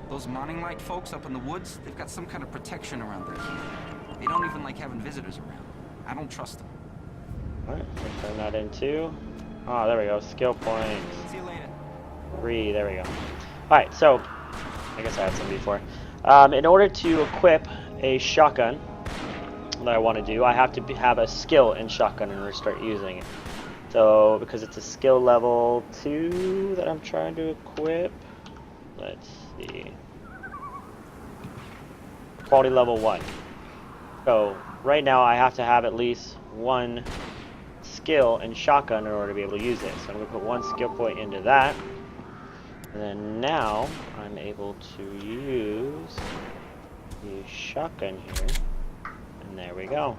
Those Morning Light folks up in the woods, they've got some kind of protection around their camp. They don't even like having visitors around. I don't trust them. Alright, let's turn that into... Oh, there we go. Skill points. See you later. 3, there we go. Alright, so... I guess I had some before. In order to equip a shotgun that I want to do, I have to have a skill in shotgun in order to start using it. So, because it's a skill level 2 that I'm trying to equip, let's see. Quality level 1. So, right now I have to have at least one skill in shotgun in order to be able to use it. So I'm going to put one skill point into that. And then now I'm able to use the shotgun here. And there we go.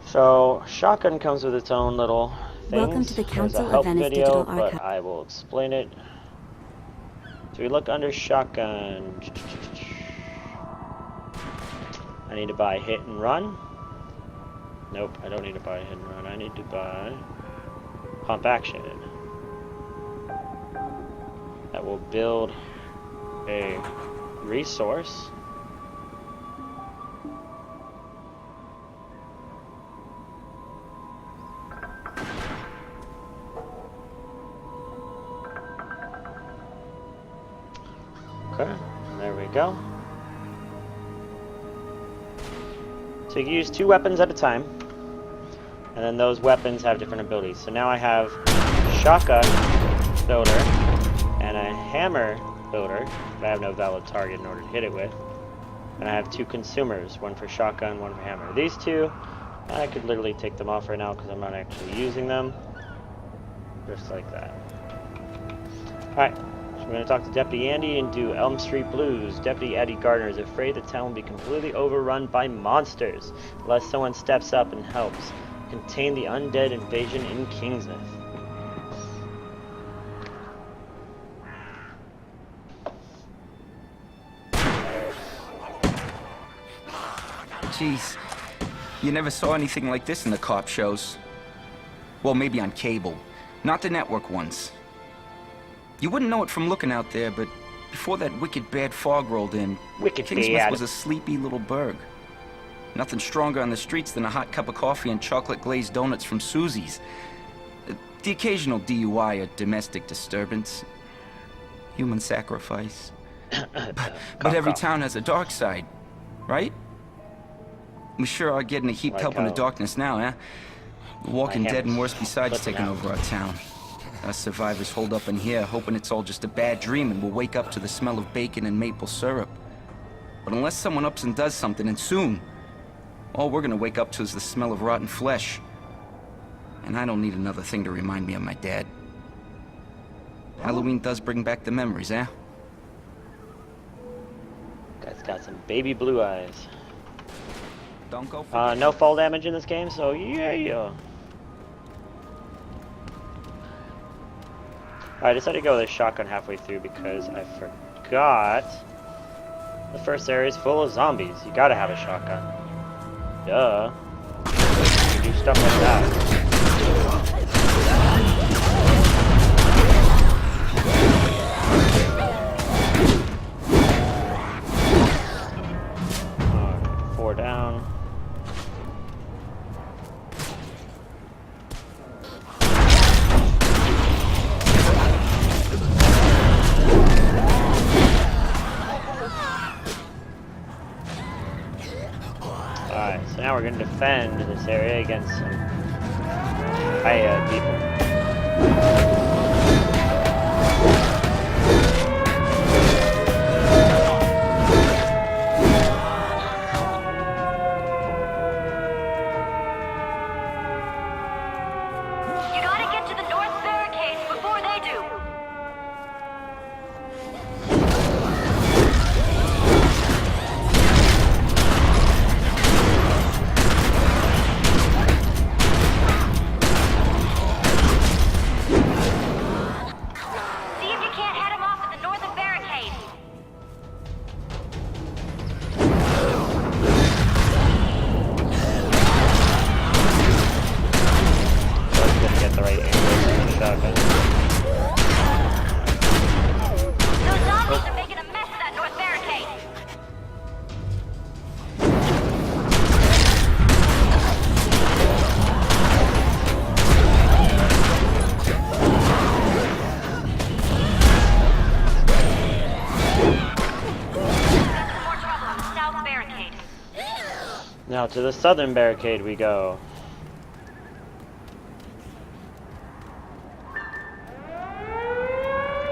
So, shotgun comes with its own little things. Welcome to the Council There's a help of Venice video, Digital but Archive. I will explain it. So we look under shotgun. I need to buy hit and run. Nope, I don't need to buy hit and run. I need to buy pump action. That will build a resource. Okay, there we go. So you can use 2 weapons at a time, and then those weapons have different abilities. So now I have shotgun builder and a hammer builder, but I have no valid target in order to hit it with. And I have 2 consumers, one for shotgun, one for hammer. These 2, I could literally take them off right now because I'm not actually using them. Just like that. Alright. We're going to talk to Deputy Andy and do Elm Street Blues. Deputy Eddie Gardner is afraid the town will be completely overrun by monsters unless someone steps up and helps contain the undead invasion in Kingsmouth. Jeez, you never saw anything like this in the cop shows. Well, maybe on cable. Not the network ones. You wouldn't know it from looking out there, but before that wicked bad fog rolled in, Kingsmouth was a sleepy little burg. Nothing stronger on the streets than a hot cup of coffee and chocolate-glazed donuts from Susie's. The occasional DUI or domestic disturbance. Human sacrifice. But every town has a dark side, right? We sure are getting a heap help in the darkness now, eh? The Walking Dead and worse besides taking over our town. Us survivors hold up in here, hoping it's all just a bad dream and we'll wake up to the smell of bacon and maple syrup. But unless someone ups and does something, and soon, all we're gonna wake up to is the smell of rotten flesh. And I don't need another thing to remind me of my dad. Halloween does bring back the memories, eh? Guy's got some baby blue eyes. Don't go no fall damage in this game, so yeah. I decided to go with a shotgun halfway through because I forgot the first area is full of zombies. You gotta have a shotgun. Duh. You do stuff like that. Alright, 4 down. Alright, so now we're going to defend this area against some people. You gotta get to the north barricades before they do. See if you can't head them off at the northern barricade. Gonna get the right angle for the shotgun. Those zombies are making a mess of that north barricade. More trouble on the south barricade. Now to the southern barricade we go.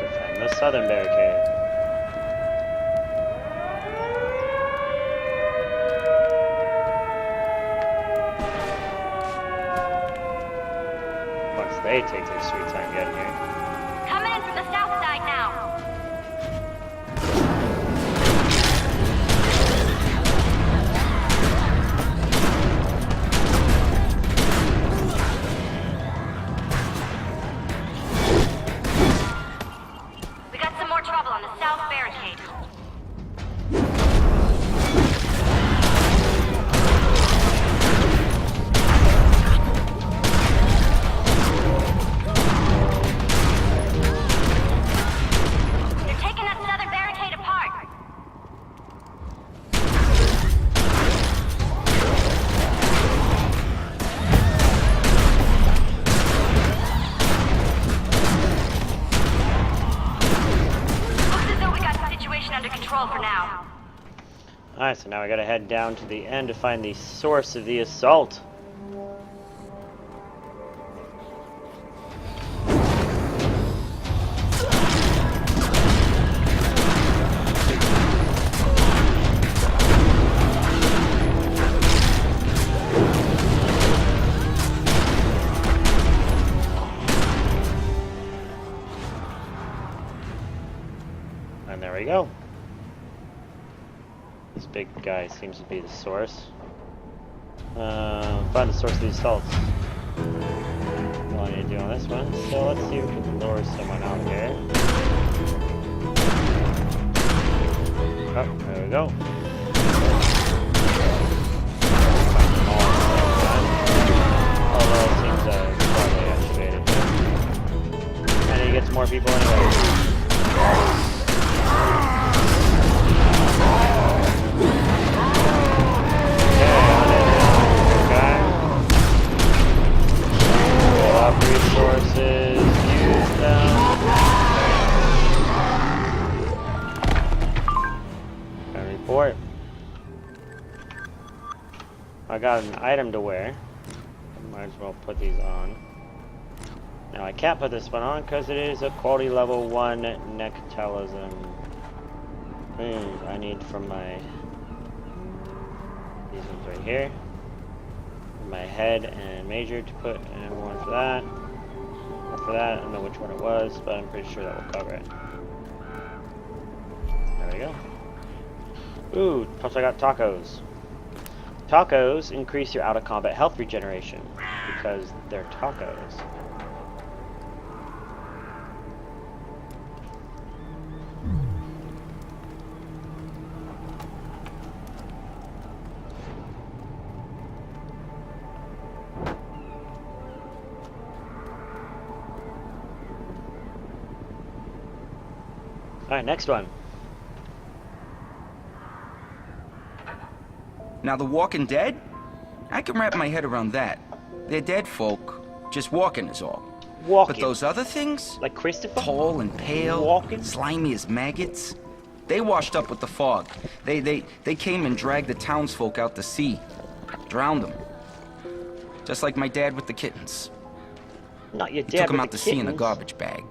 Defend the southern barricade. Once they take their sweet time getting here. Coming in from the south side now. We got some more trouble on the south barricade. They're taking that southern barricade apart. Looks as though we got the situation under control for now. Alright, so now we gotta head down to the end to find the source of the assault. And there we go. This big guy seems to be the source. Find the source of the assault. All I need to do on this one. So let's see if we can lure someone out here. Oh, there we go. Although it seems probably activated. more people anyway. Resources, use them. And report. I got an item to wear. Might as well put these on. Now I can't put this one on because it is a quality level 1 nectalism. I need from my these ones right here. My head and major to put in one for that. Or for that, I don't know which one it was, but I'm pretty sure that will cover it. There we go. Ooh, plus I got tacos. Tacos increase your out-of-combat health regeneration because they're tacos. Alright, next one. Now the walking dead? I can wrap my head around that. They're dead folk, just walking is all. Walking. But those other things? Like Christopher? Tall and pale, walking, slimy as maggots. They washed up with the fog. They came and dragged the townsfolk out to sea. Drowned them. Just like my dad with the kittens. Not your dad. He took them out to sea in a garbage bag.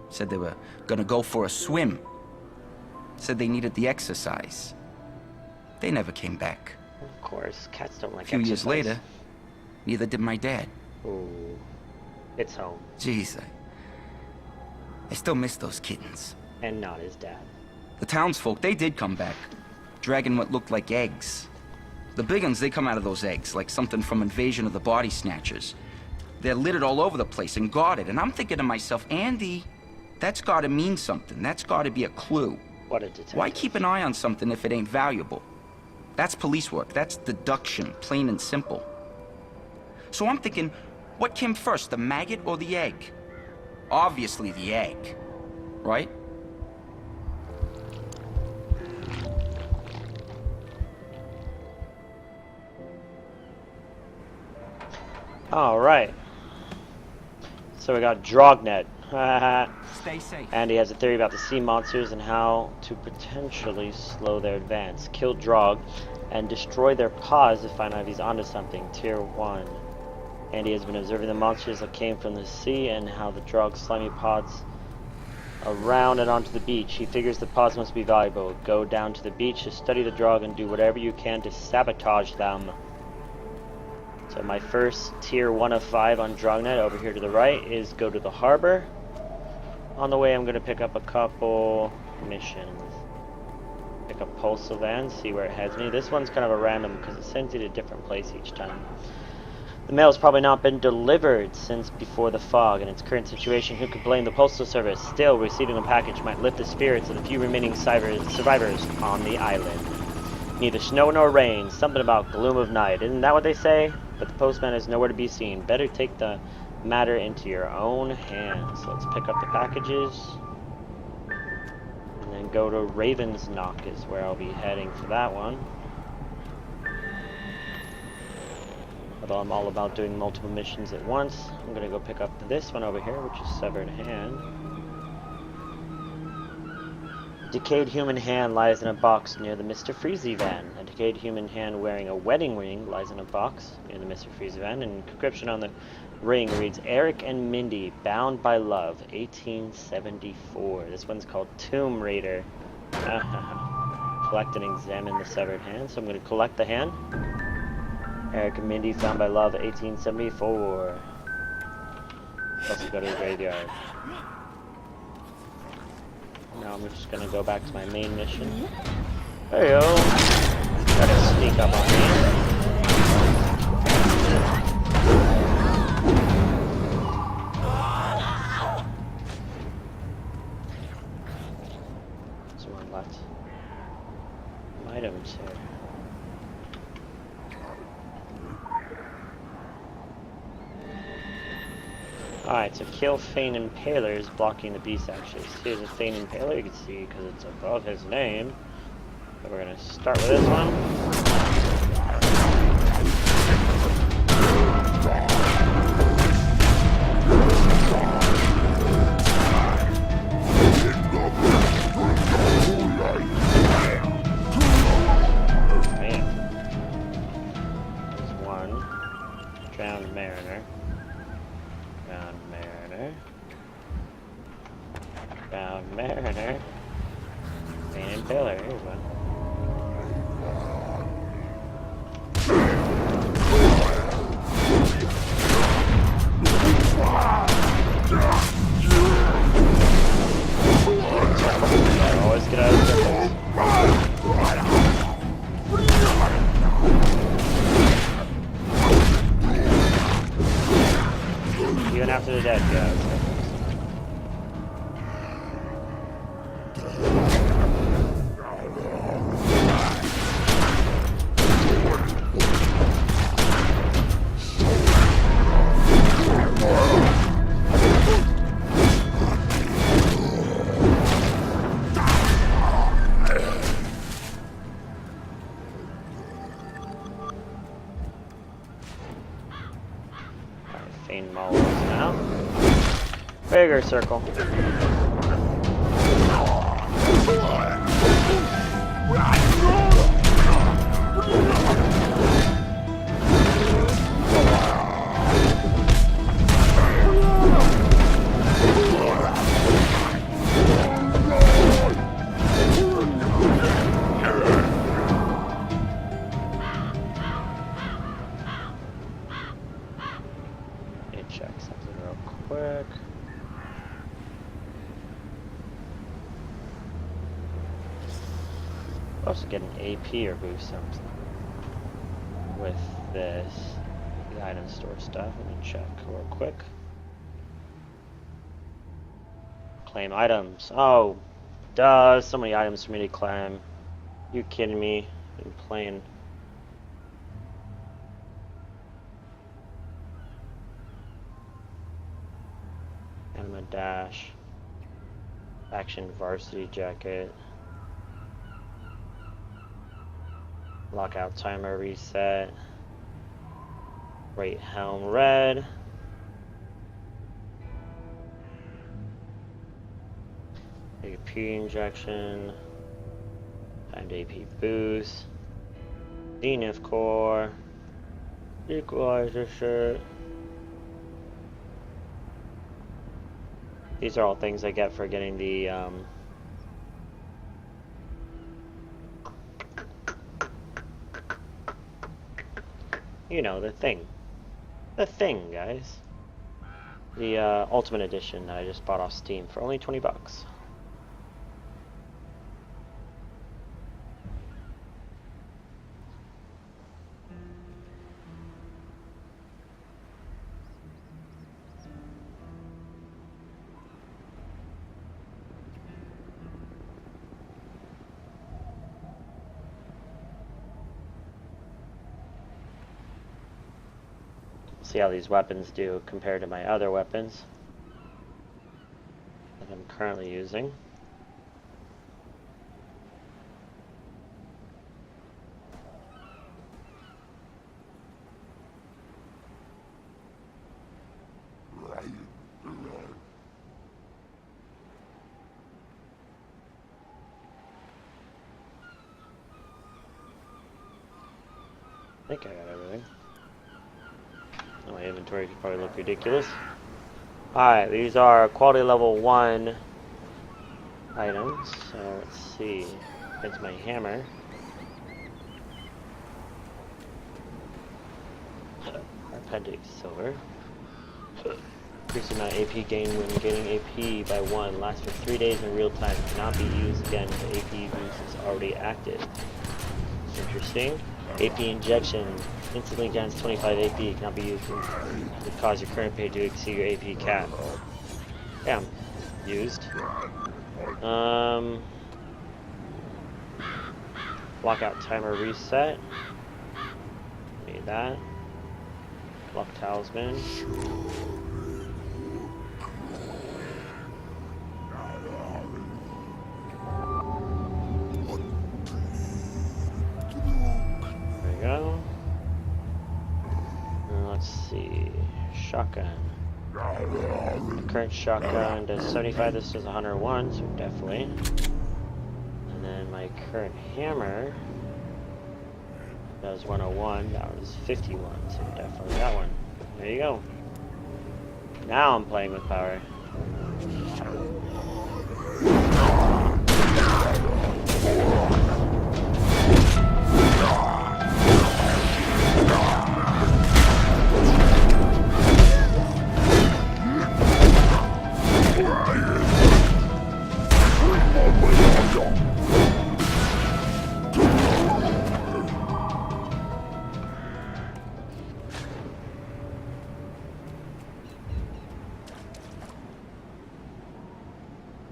Said they were gonna go for a swim. Said they needed the exercise. They never came back. Of course, cats don't like A few exercise. years later, neither did my dad. Ooh, it's home. Jeez, I still miss those kittens. And not his dad. The townsfolk, they did come back, dragging what looked like eggs. The big uns, they come out of those eggs, like something from Invasion of the Body Snatchers. They're littered all over the place and guarded, and I'm thinking to myself, Andy, that's gotta mean something. That's gotta be a clue. What a detective. Why keep an eye on something if it ain't valuable? That's police work. That's deduction, plain and simple. So I'm thinking, what came first, the maggot or the egg? Obviously the egg, right? All right. So we got Drognet. Stay safe. Andy has a theory about the sea monsters and how to potentially slow their advance. Kill Drog and destroy their pods to find out if he's onto something. Tier 1. Andy has been observing the monsters that came from the sea and how the Drog's slimy pods around and onto the beach. He figures the pods must be valuable. Go down to the beach to study the Drog and do whatever you can to sabotage them. So my first tier 1 of 5 on Drognet over here to the right is go to the harbor. On the way I'm going to pick up a couple missions. Pick up Postal Van, see where it heads me. This one's kind of a random because it sends you to a different place each time. The mail's probably not been delivered since before the fog. In its current situation, who could blame the Postal Service? Still, receiving a package might lift the spirits of the few remaining survivors on the island. Neither snow nor rain, something about gloom of night. Isn't that what they say? But the postman is nowhere to be seen. Better take the matter into your own hands. Let's pick up the packages. And then go to Raven's Knock is where I'll be heading for that one. Although I'm all about doing multiple missions at once, I'm going to go pick up this one over here, which is Severed Hand. Decayed human hand lies in a box near the Mr. Freezy van. A decayed human hand wearing a wedding ring lies in a box near the Mr. Freezy van. And inscription on the ring reads, Eric and Mindy, bound by love, 1874. This one's called Tomb Raider. Collect and examine the severed hand. So I'm going to collect the hand. Eric and Mindy, found by love, 1874. Let's go to the graveyard. Now I'm just gonna go back to my main mission. There you go. Try to sneak up on me. There's one left. Some items here. Alright, so kill Fane Impaler is blocking the beast actions. Here's a Fane Impaler, you can see because it's above his name. So we're gonna start with this one. Man. There's one. Drowned Mariner. Drowned Mariner. Drowned Mariner. Fane Impaler, here's one. Always get out of circles. Even after the dead, guys. Fane Maul now. Bigger circle. Check something real quick. Also get an AP or boost something with this, the item store stuff. Let me check real quick. Claim items. Oh, duh, so many items for me to claim. You kidding me? Been playing. Anima Dash. Action Varsity Jacket. Lockout Timer Reset. Great Helm Red. AP Injection. Timed AP Boost. Zenith Core. Equalizer Shirt. These are all things I get for getting the you know, the thing, guys. The Ultimate Edition that I just bought off Steam for only 20 bucks. See how these weapons do compared to my other weapons that I'm currently using. I think I got everything. My inventory could probably look ridiculous. Alright, these are quality level 1 items. So let's see. That's my hammer. Arpendi silver. Increasing my AP gain when getting AP by 1. Lasts for 3 days in real time. Cannot be used again if the AP boost is already active. Interesting. AP injection. Instantly grants 25 AP. Cannot be used. Would cause your current pay to exceed your AP cap. Damn. Used. Lockout timer reset. Need that. Lock talisman. shotgun. The current shotgun does 75, this does 101, so definitely. And then my current hammer does 101, that was 51, so definitely that one. There you go. Now I'm playing with power.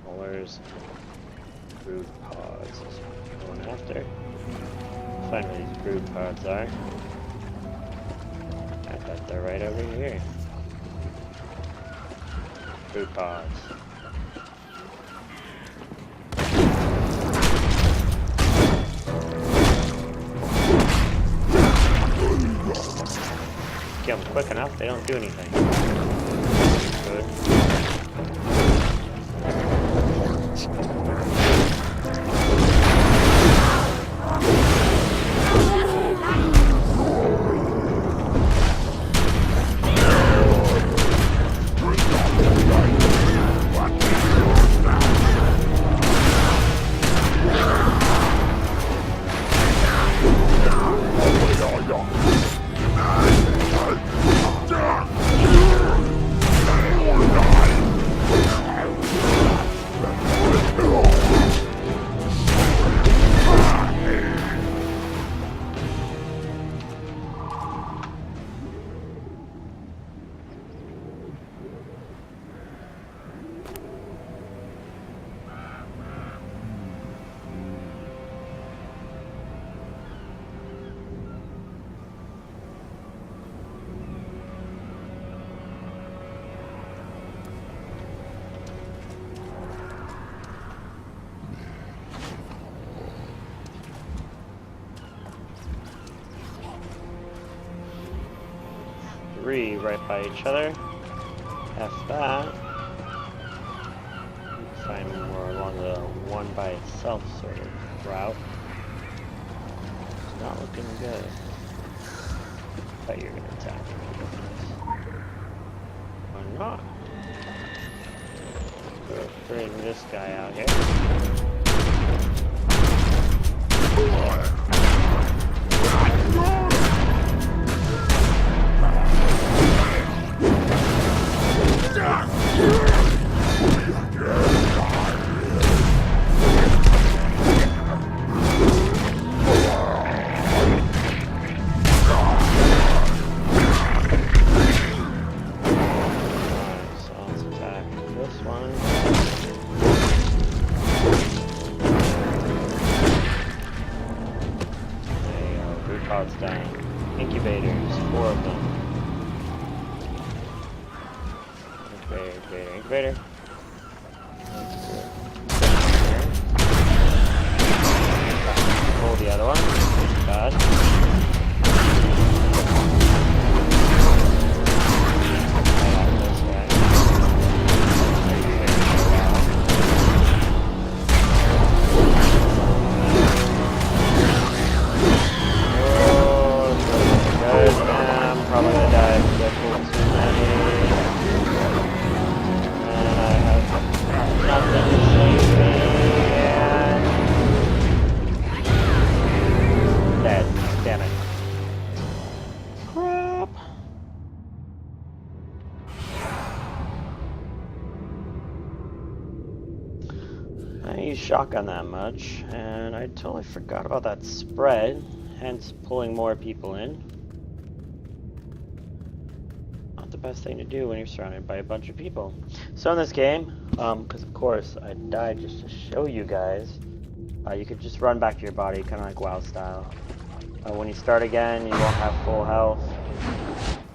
Molars, brood pods is what I'm going after. Find where these brood pods are. I bet they're right over here. Brood pods. Kill them quick enough, they don't do anything. Good. Three right by each other. F that. Find more along the one by itself sort of route. It's not looking good. But you're gonna attack me. Why not? Bring this guy out here. Incubators, 4 of them. Incubator. Pull the other one. God. This guy. I'm probably gonna die because I pulled too many. And I have nothing to save me. And dead. Damn it. Crap. I didn't use shotgun that much, and I totally forgot about that spread, hence pulling more people in. Not the best thing to do when you're surrounded by a bunch of people. So in this game, because of course I died just to show you guys, you could just run back to your body, kind of like WoW style. When you start again, you won't have full health,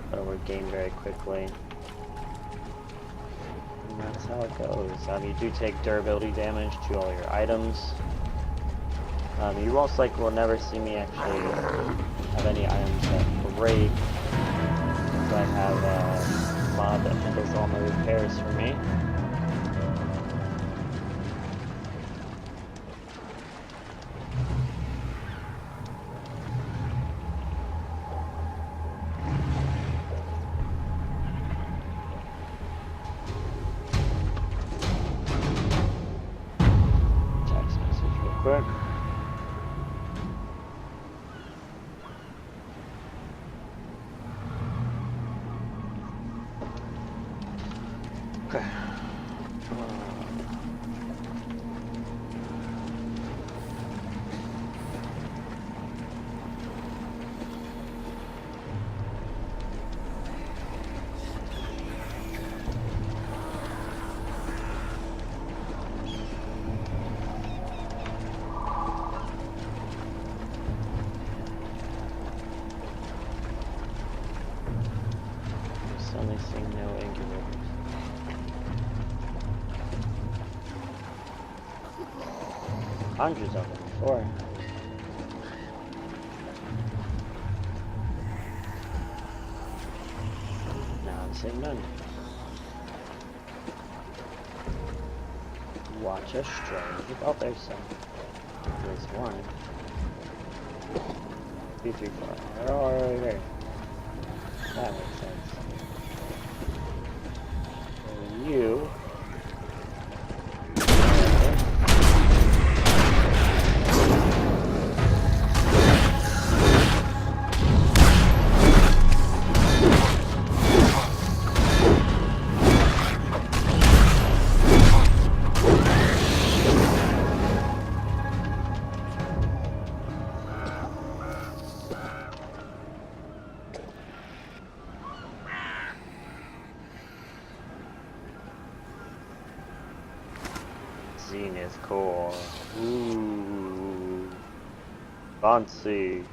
but it will gain very quickly. And that's how it goes. You do take durability damage to all your items. You most likely will never see me actually have any items that break. So I have mod that handles all my repairs for me. Text message real quick. Okay. Suddenly seeing no incubators. Hundreds of them before. Now I'm seeing none. Watch a stray. Oh, there's some. At least one. 2, 3, 4. They're all right there. That makes sense. And you. Zenith core. Ooh. Fancy.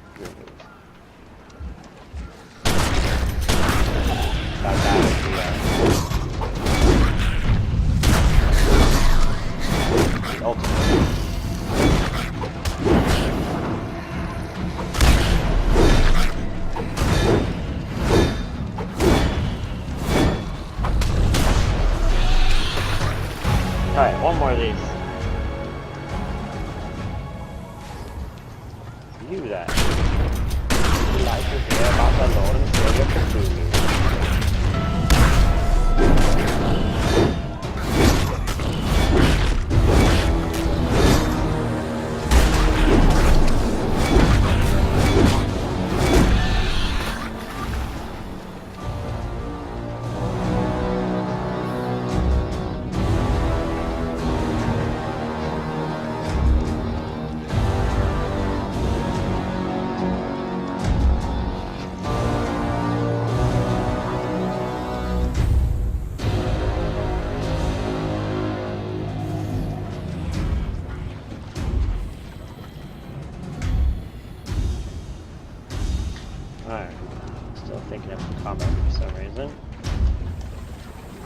Alright, one more of these. You that. You like to hear about the Lord and Savior Cthulhu. Alright, still thinking of the combat for some reason.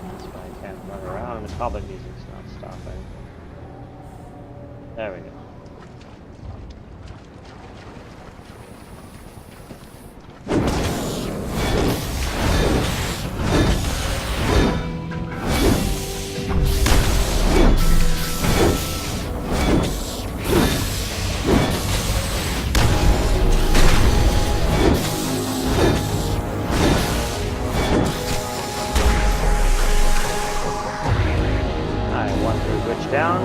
That's why I can't run around. The combat music's not stopping. There we go. Down.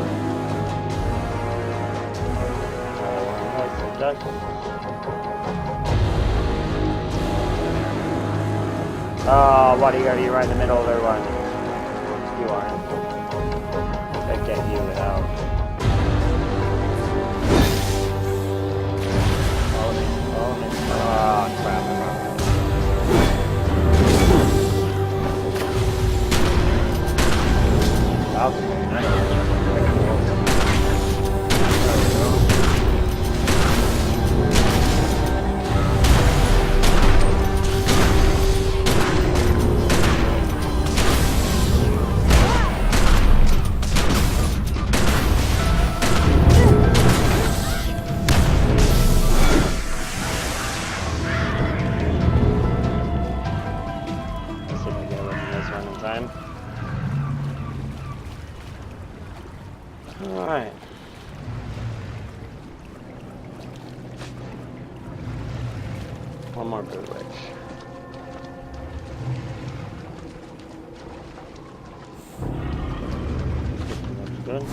Oh, what are you? Are you right in the middle of everyone? You aren't. I get you without. Oh, crap. That was very nice. Alright. One more bootleg. Looks good.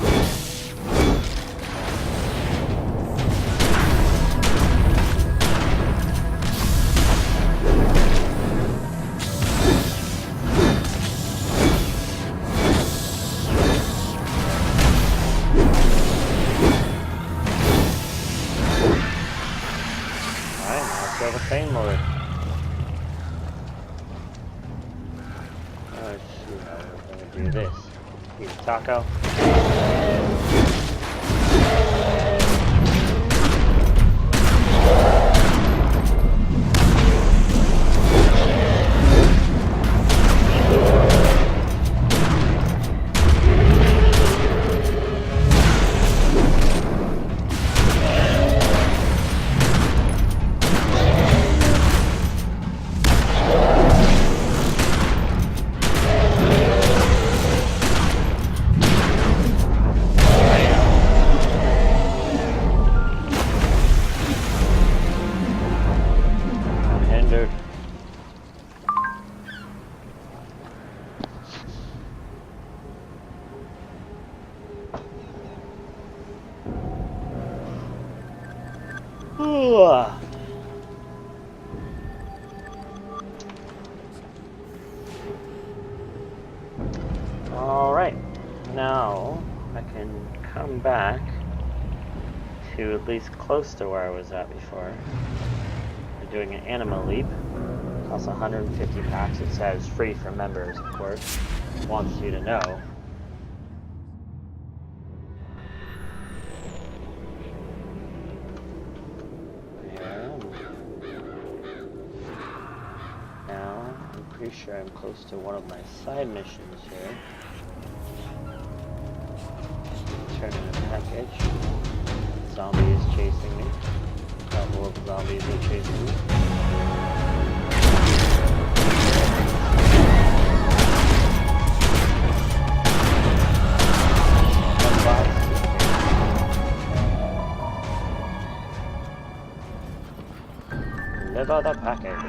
Lord. Let's see how we're gonna do this. Eat a taco. Alright, now I can come back to at least close to where I was at before. I'm doing an animal leap. Costs 150 packs. It says free for members, of course. Wants you to know. Pretty sure I'm close to one of my side missions here. Turn in a package. Zombie is chasing me. A couple of zombies are chasing me. Deliver the package.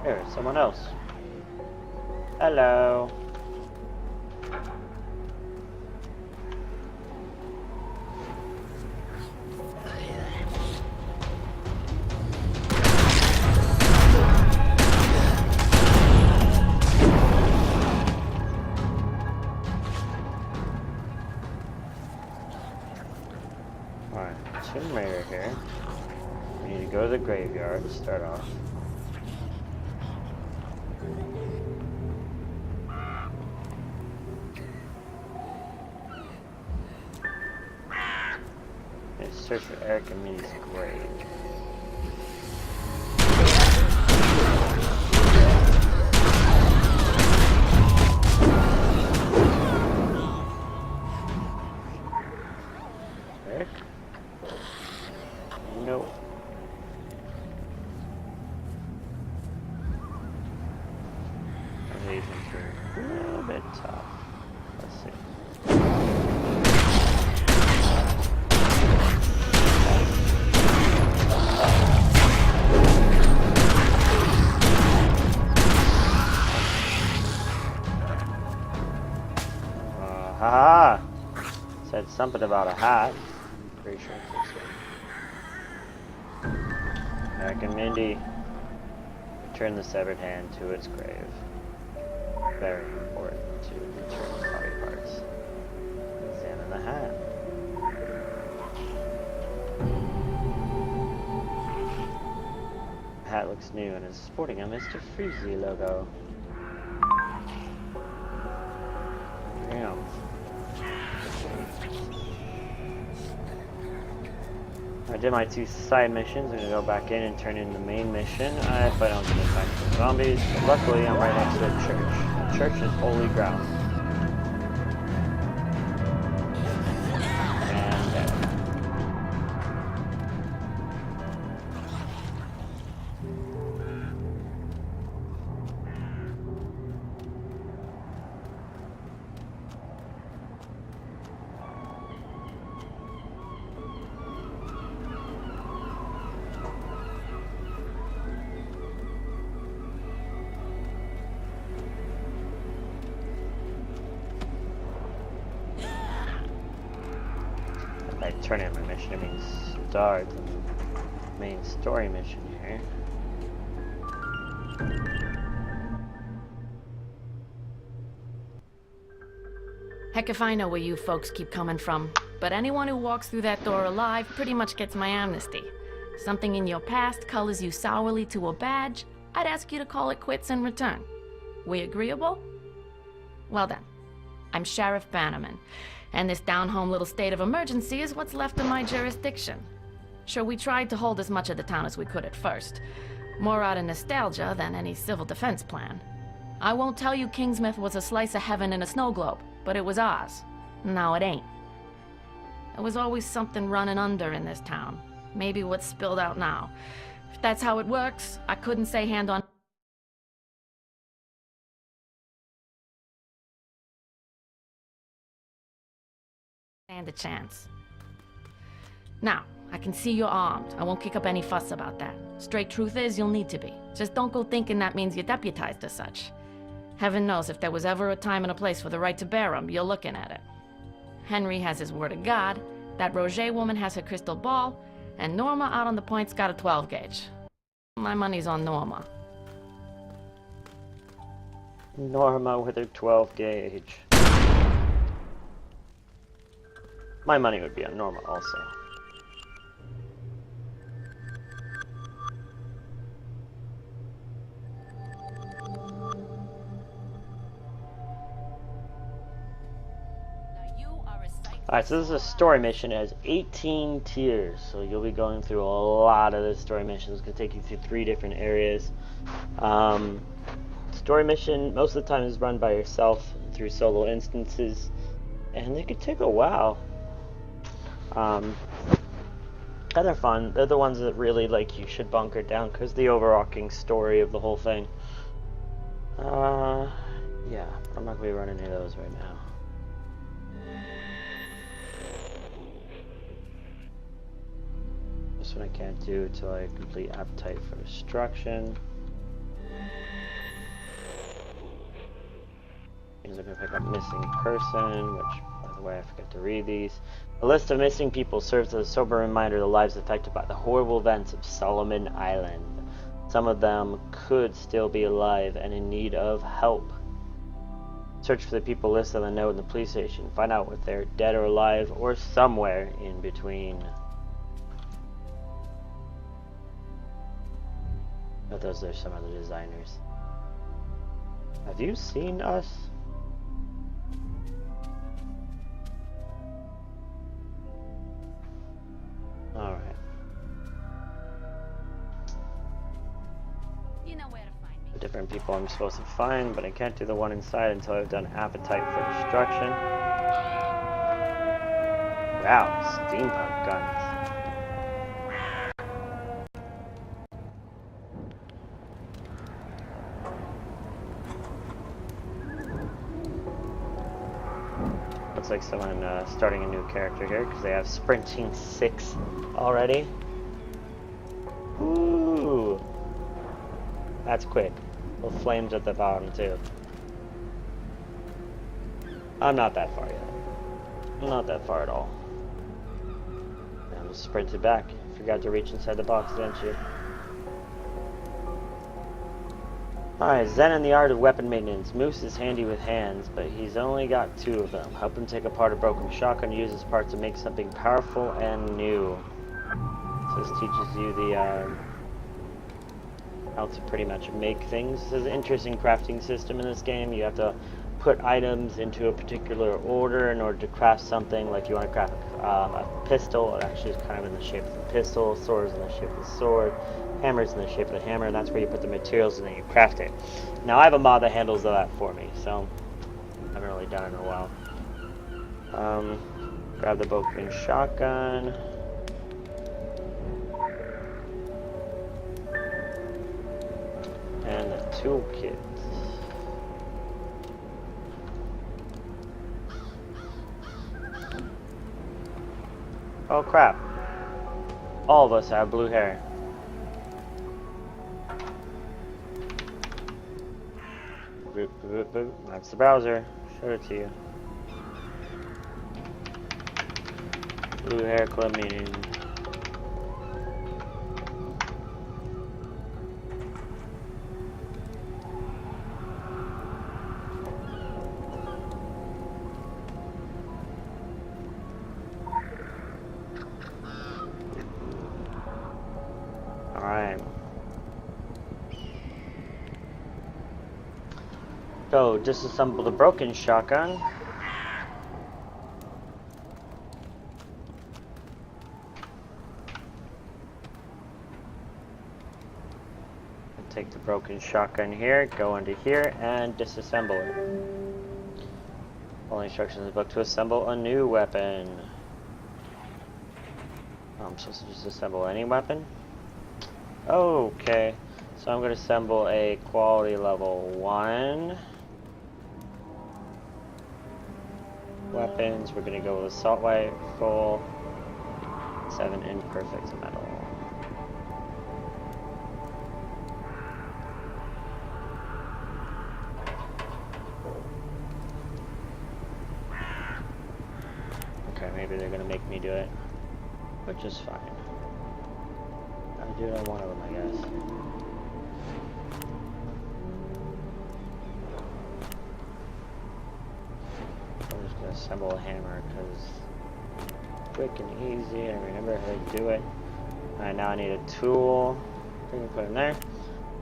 There's someone else. Hello. Here. We need to go to the graveyard to start off. Let's search for Eric and Minnie's grave. Eric? No. These ones are a little bit tough. Let's see. Haha! Said something about a hat. I'm pretty sure it's this one. Eric and Mindy, return the severed hand to its grave. Very important to return the body parts. Examine the hat. The hat looks new and is sporting a Mr. Freezy logo. Damn. I did my 2 side missions. I'm gonna go back in and turn in the main mission if I don't get attacked by zombies. But luckily, I'm right next to a church. The church is holy ground. turn in my mission. I mean, start the main story mission here. Heck if I know where you folks keep coming from, but anyone who walks through that door alive pretty much gets my amnesty. Something in your past colors you sourly to a badge, I'd ask you to call it quits in return. We agreeable? Well then, I'm Sheriff Bannerman, and this down-home little state of emergency is what's left of my jurisdiction. Sure, we tried to hold as much of the town as we could at first, more out of nostalgia than any civil defense plan. I won't tell you Kingsmouth was a slice of heaven in a snow globe, but it was ours. Now it ain't. There was always something running under in this town. Maybe what's spilled out now. If that's how it works, I couldn't say hand on... stand a chance. Now, I can see you're armed. I won't kick up any fuss about that. Straight truth is, you'll need to be. Just don't go thinking that means you're deputized as such. Heaven knows if there was ever a time and a place for the right to bear 'em, you're looking at it. Henry has his word of God, that Roger woman has her crystal ball, and Norma out on the point's got a 12 gauge. My money's on Norma. Norma with her 12 gauge. My money would be on Norma also. Alright, so this is a story mission. It has 18 tiers, so you'll be going through a lot of the story missions. It's going to take you through 3 different areas. Story mission, most of the time, is run by yourself through solo instances, and they could take a while. They're fun. They're the ones that really, like, you should bunker down, because the overarching story of the whole thing. Yeah, I'm not going to be running any of those right now. This one I can't do until I complete Appetite for Destruction. Means I'm going to pick up Missing Person, which, by the way, I forgot to read these. A list of missing people serves as a sober reminder of the lives affected by the horrible events of Solomon Island. Some of them could still be alive and in need of help. Search for the people listed on the note in the police station. Find out if they're dead or alive or somewhere in between. But those are some of the designers. Have you seen us? Alright. You know where to find me. The different people I'm supposed to find, but I can't do the one inside until I've done Appetite for Destruction. Wow, steampunk guns. Looks like someone starting a new character here because they have Sprinting 6 already. Ooh, that's quick. Little flames at the bottom too. I'm not that far yet. I'm not that far at all. I'm sprinted back. Forgot to reach inside the box, didn't you? Alright, Zen in the art of weapon maintenance. Moose is handy with hands, but he's only got 2 of them. Help him take apart a broken shotgun and use his parts to make something powerful and new. So this teaches you the how to pretty much make things. There's an interesting crafting system in this game. You have to put items into a particular order in order to craft something. Like you want to craft a pistol, it actually is kind of in the shape of a pistol. Sword is in the shape of a sword. Hammer is in the shape of a hammer, and that's where you put the materials and then you craft it. Now I have a mod that handles that for me, so I haven't really done it in a while. Grab the broken shotgun. And the toolkit. Oh crap. All of us have blue hair. Boop, boop, boop. That's the browser. Showed it to you. Blue hair club meeting. Alright. So, disassemble the broken shotgun. Take the broken shotgun here, go into here, and disassemble it. Only instructions in the book to assemble a new weapon. I'm supposed to just assemble any weapon? Okay, so I'm going to assemble a quality level 1. Weapons, we're going to go with assault rifle, 7 imperfect metal. Okay, maybe they're going to make me do it, which is fine. I'll do it on one of them, I guess. I'm just going to assemble a hammer because quick and easy. I remember how to do it. Alright, now I need a tool. We can put it in there.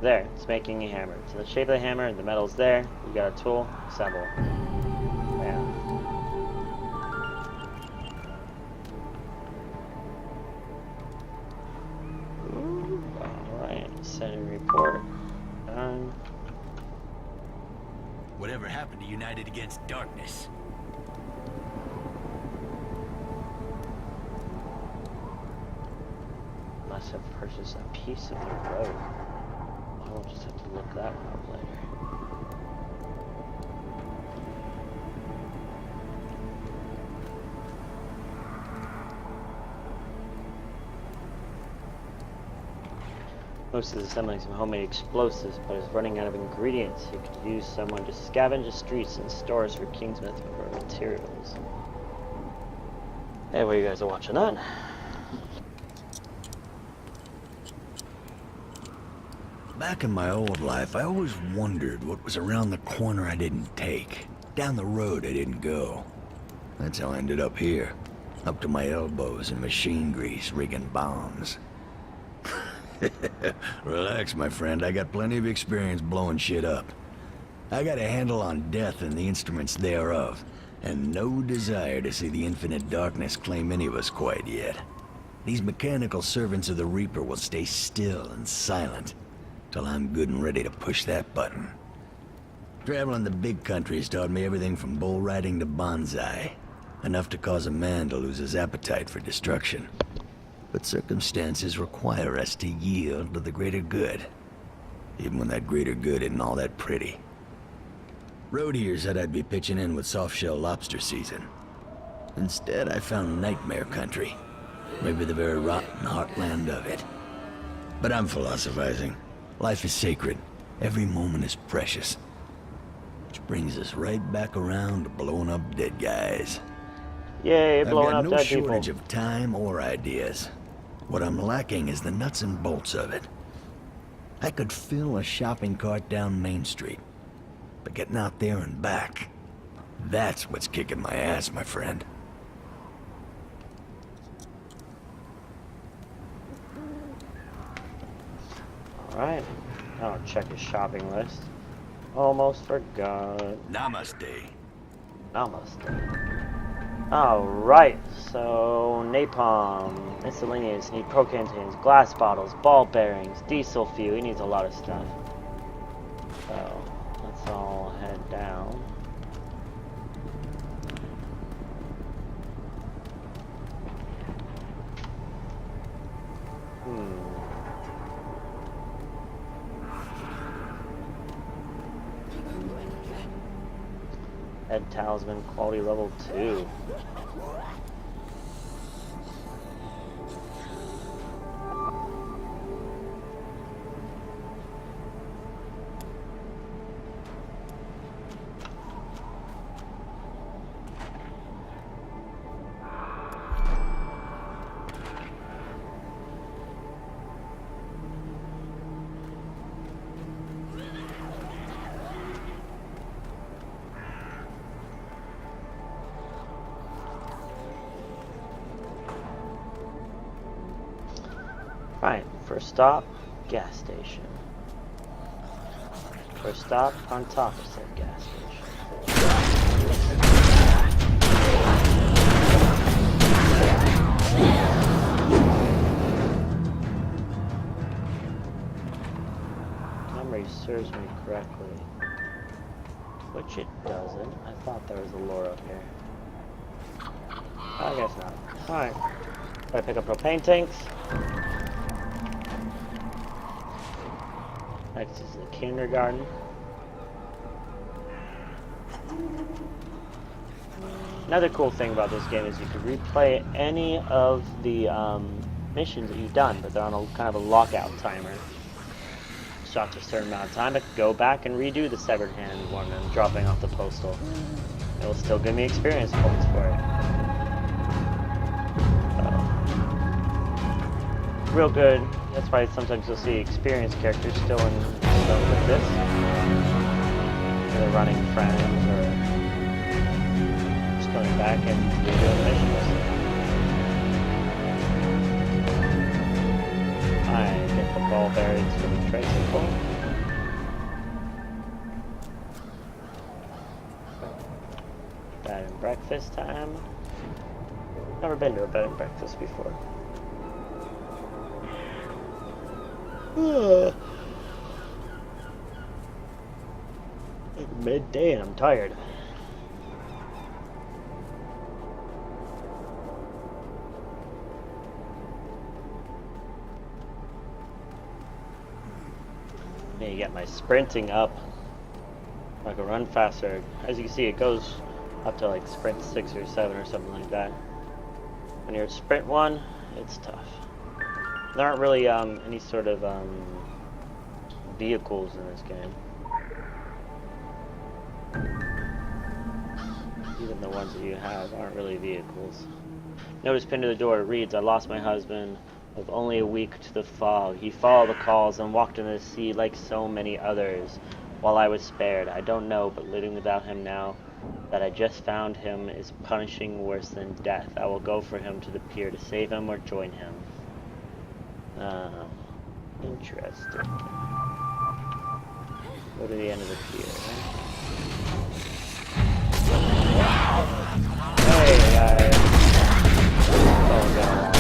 There, it's making a hammer. So the shape of the hammer, the metal's there. You got a tool, assemble. Yeah. Alright, send a report. Done. Whatever happened to United Against Darkness? Must have purchased a piece of the road. I will just have to look that one up later. Most is assembling some homemade explosives, but is running out of ingredients. You could use someone to scavenge the streets and stores for Kingsmith for materials. Hey, well, you guys are watching that. Back in my old life, I always wondered what was around the corner I didn't take, down the road I didn't go. That's how I ended up here, up to my elbows in machine grease, rigging bombs. Relax, my friend. I got plenty of experience blowing shit up. I got a handle on death and the instruments thereof, and no desire to see the infinite darkness claim any of us quite yet. These mechanical servants of the Reaper will stay still and silent till I'm good and ready to push that button. Traveling the big country's taught me everything from bull riding to bonsai, enough to cause a man to lose his appetite for destruction. But circumstances require us to yield to the greater good, even when that greater good isn't all that pretty. Road here said I'd be pitching in with soft-shell lobster season. Instead, I found nightmare country, maybe the very rotten heartland of it. But I'm philosophizing. Life is sacred. Every moment is precious. Which brings us right back around to blowing up dead guys. Yay, blowing up dead people. I've got no shortage of time or ideas. What I'm lacking is the nuts and bolts of it. I could fill a shopping cart down Main Street, but getting out there and back, that's what's kicking my ass, my friend. Alright, I'll check his shopping list. Almost forgot. Namaste. Namaste. Alright, so napalm, miscellaneous, need pro-containers, glass bottles, ball bearings, diesel fuel. He needs a lot of stuff. So let's all head down. Head talisman, quality level 2. Right, first stop, gas station. First stop, on top of said gas station. Memory serves me correctly. Which it doesn't. I thought there was a lore up here. I guess not. Alright. Gotta pick up propane tanks. Next is the kindergarten. Another cool thing about this game is you can replay any of the missions that you've done, but they're on a kind of a lockout timer. So after a certain amount of time, I can go back and redo the severed hand one and dropping off the postal. It will still give me experience points for it. Real good. That's why sometimes you'll see experienced characters still in stuff like this. They're running friends or just going back and redoing missions. I get the ball bearings for the tricycle. Bed and breakfast time. Never been to a bed and breakfast before. Like midday and I'm tired. Need to get my sprinting up. I can run faster. As you can see, it goes up to like sprint 6 or 7 or something like that. When you're at sprint 1, it's tough. There aren't really any sort of vehicles in this game. Even the ones that you have aren't really vehicles. Notice pinned to the door, it reads, "I lost my husband with only a week to the fog. He followed the calls and walked into the sea like so many others, while I was spared. I don't know, but living without him now that I just found him is punishing worse than death. I will go for him to the pier to save him or join him." Interesting. Go to the end of the pier. Hey guys. Oh god.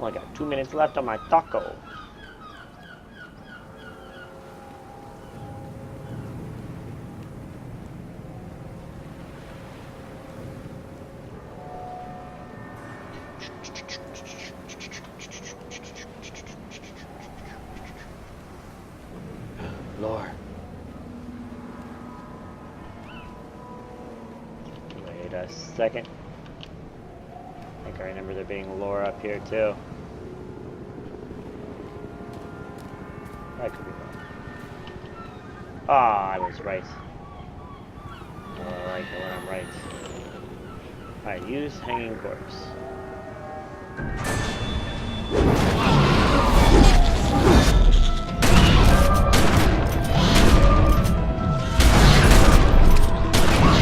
Well, I got 2 minutes left on my taco. Lord. Wait a second. I think I remember there being lore up here too. I could be wrong. Ah, I was right. I like it when I'm right. Alright, use hanging corpse.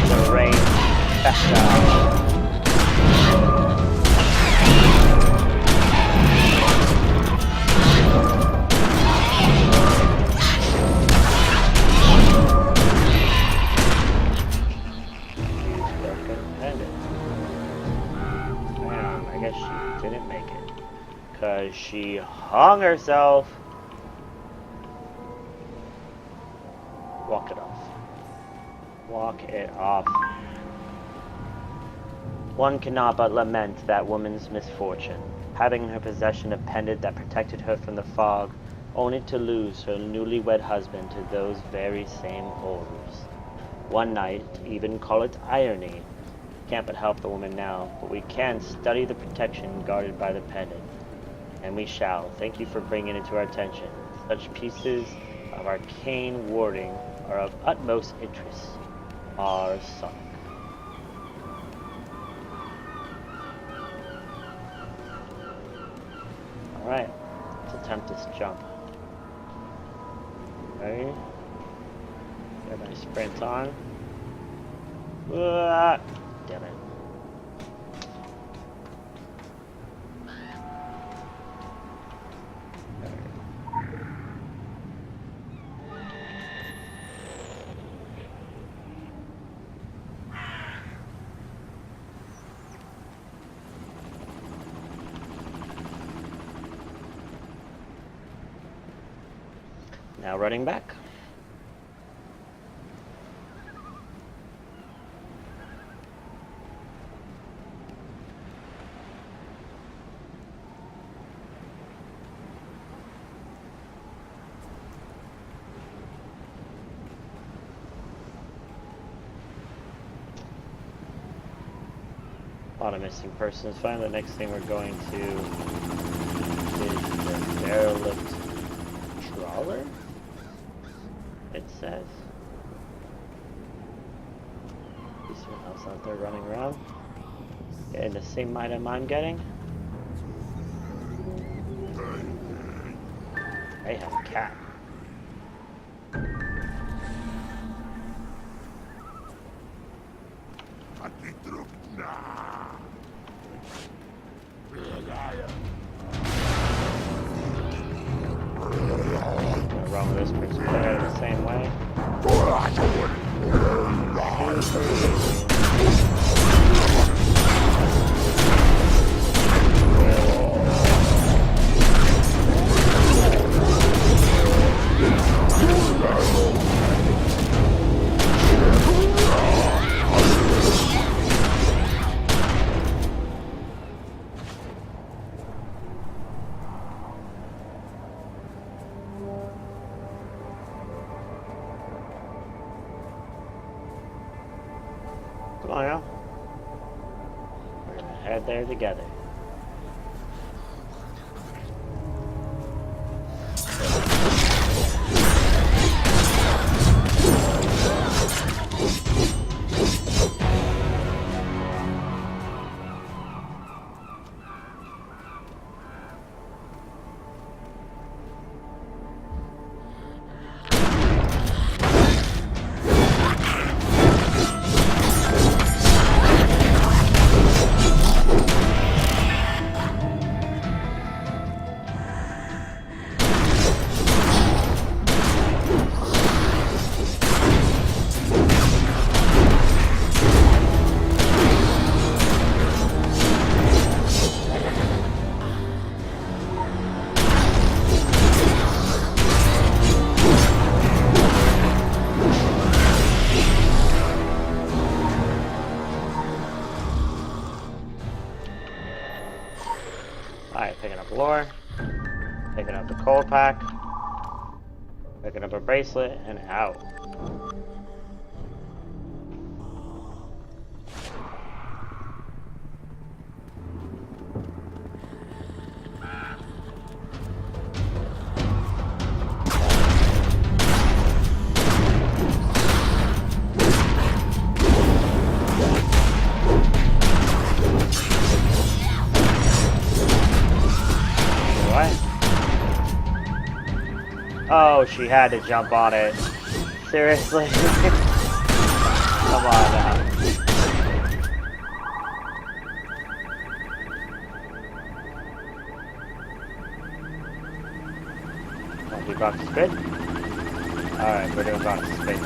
The rain special. She hung herself. Walk it off. Walk it off. One cannot but lament that woman's misfortune, having in her possession a pendant that protected her from the fog, only to lose her newlywed husband to those very same horrors. One might even call it irony. Can't but help the woman now, but we can study the protection guarded by the pendant. And we shall. Thank you for bringing it to our attention. Such pieces of arcane warding are of utmost interest. R. Sonic. Alright, let's attempt this jump. Okay. Got a nice sprint on. Damn it. Now running back. A lot of missing persons. Finally, the next thing we're going to is the derelict trawler. It says. See someone else out there running around. Getting the same item I'm getting. I have a cat. Wrong with this person there the same way. Come on now. We're gonna head there together. Alright, picking up lore, picking up the coal pack, picking up a bracelet, and out. Oh, she had to jump on it. Seriously? Come on now. Want to do box spin? Alright, we're doing box spin.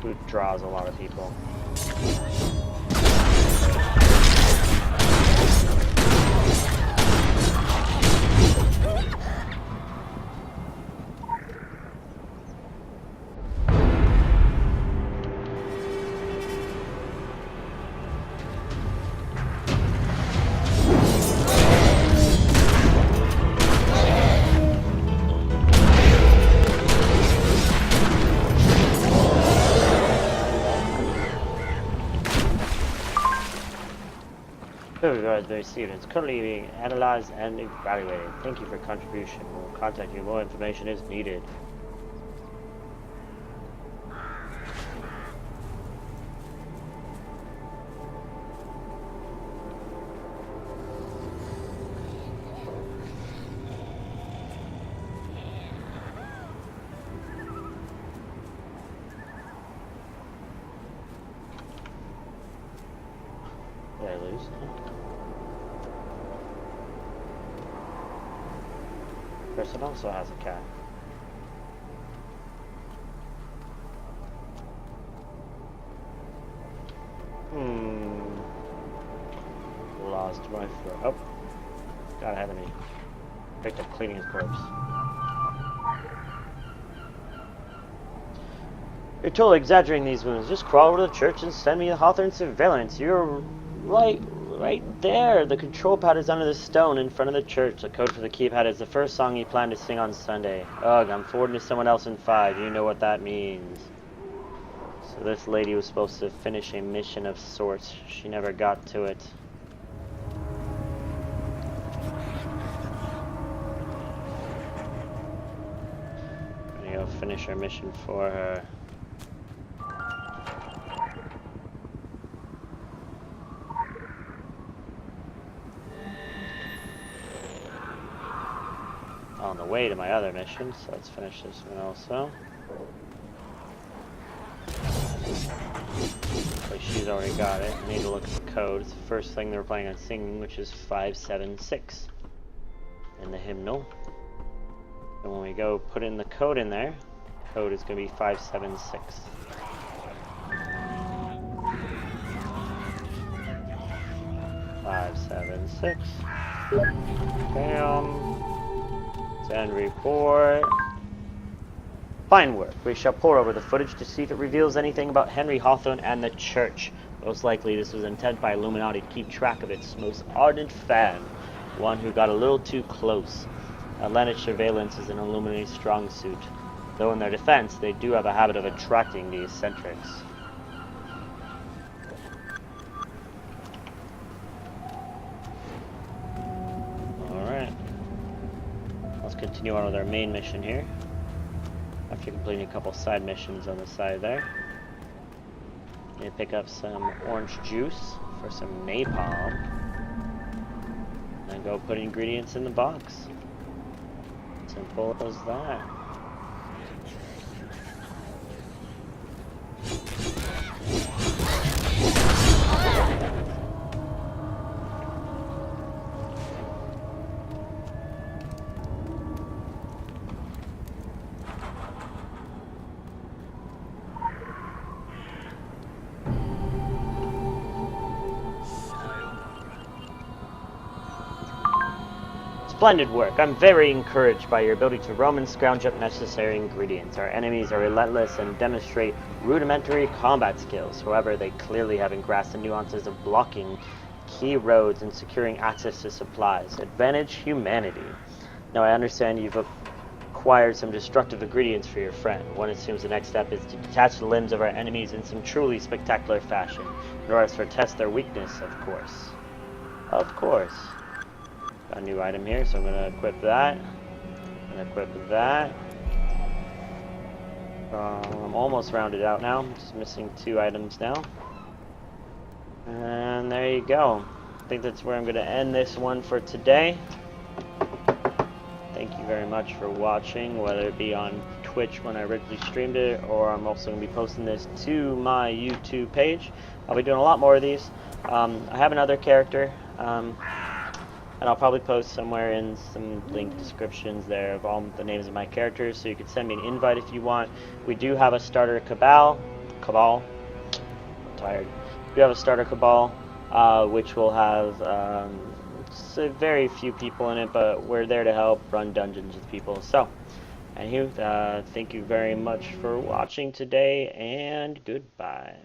Who draws a lot of people. have been received. It's currently being analyzed and evaluated. Thank you for your contribution. We'll contact you if more information is needed. Did I lose? Person also has a cat. Lost my foot. Oh, got ahead of me. Picked up cleaning his corpse. You're totally exaggerating these wounds. Just crawl over to the church and send me a Hawthorne surveillance. You're right there. The control pad is under the stone in front of the church. The code for the keypad is the first song you plan to sing on Sunday. Ugh, I'm forwarding to someone else in 5. You know what that means. So this lady was supposed to finish a mission of sorts. She never got to it. I'm gonna go finish her mission for her. On the way to my other mission, so let's finish this one also. Like she's already got it. I need to look at the code. It's the first thing they're planning on singing, which is 576 in the hymnal. And when we go put in the code in there, the code is going to be 576. Bam. Send report. Fine work. We shall pore over the footage to see if it reveals anything about Henry Hawthorne and the church. Most likely this was intent by Illuminati to keep track of its most ardent fan, one who got a little too close. Atlantic surveillance is an Illuminati strong suit, though in their defense they do have a habit of attracting the eccentrics. Alright. Let's continue on with our main mission here. After completing a couple side missions on the side there. Gonna pick up some orange juice for some napalm. And go put ingredients in the box. Simple as that. Splendid work. I'm very encouraged by your ability to roam and scrounge up necessary ingredients. Our enemies are relentless and demonstrate rudimentary combat skills. However, they clearly haven't grasped the nuances of blocking key roads and securing access to supplies. Advantage humanity. Now, I understand you've acquired some destructive ingredients for your friend. One assumes the next step is to detach the limbs of our enemies in some truly spectacular fashion, in order to test their weakness, of course. Of course. Got a new item here, so I'm going to equip that. I'm going to equip that. I'm almost rounded out now. I'm just missing 2 items now. And there you go. I think that's where I'm going to end this one for today. Thank you very much for watching, whether it be on Twitch when I originally streamed it, or I'm also going to be posting this to my YouTube page. I'll be doing a lot more of these. I have another character. And I'll probably post somewhere in some link descriptions there of all the names of my characters, so you can send me an invite if you want. We do have a starter cabal. I'm tired. We have a starter cabal, which will have very few people in it, but we're there to help run dungeons with people. So, anywho, thank you very much for watching today, and goodbye.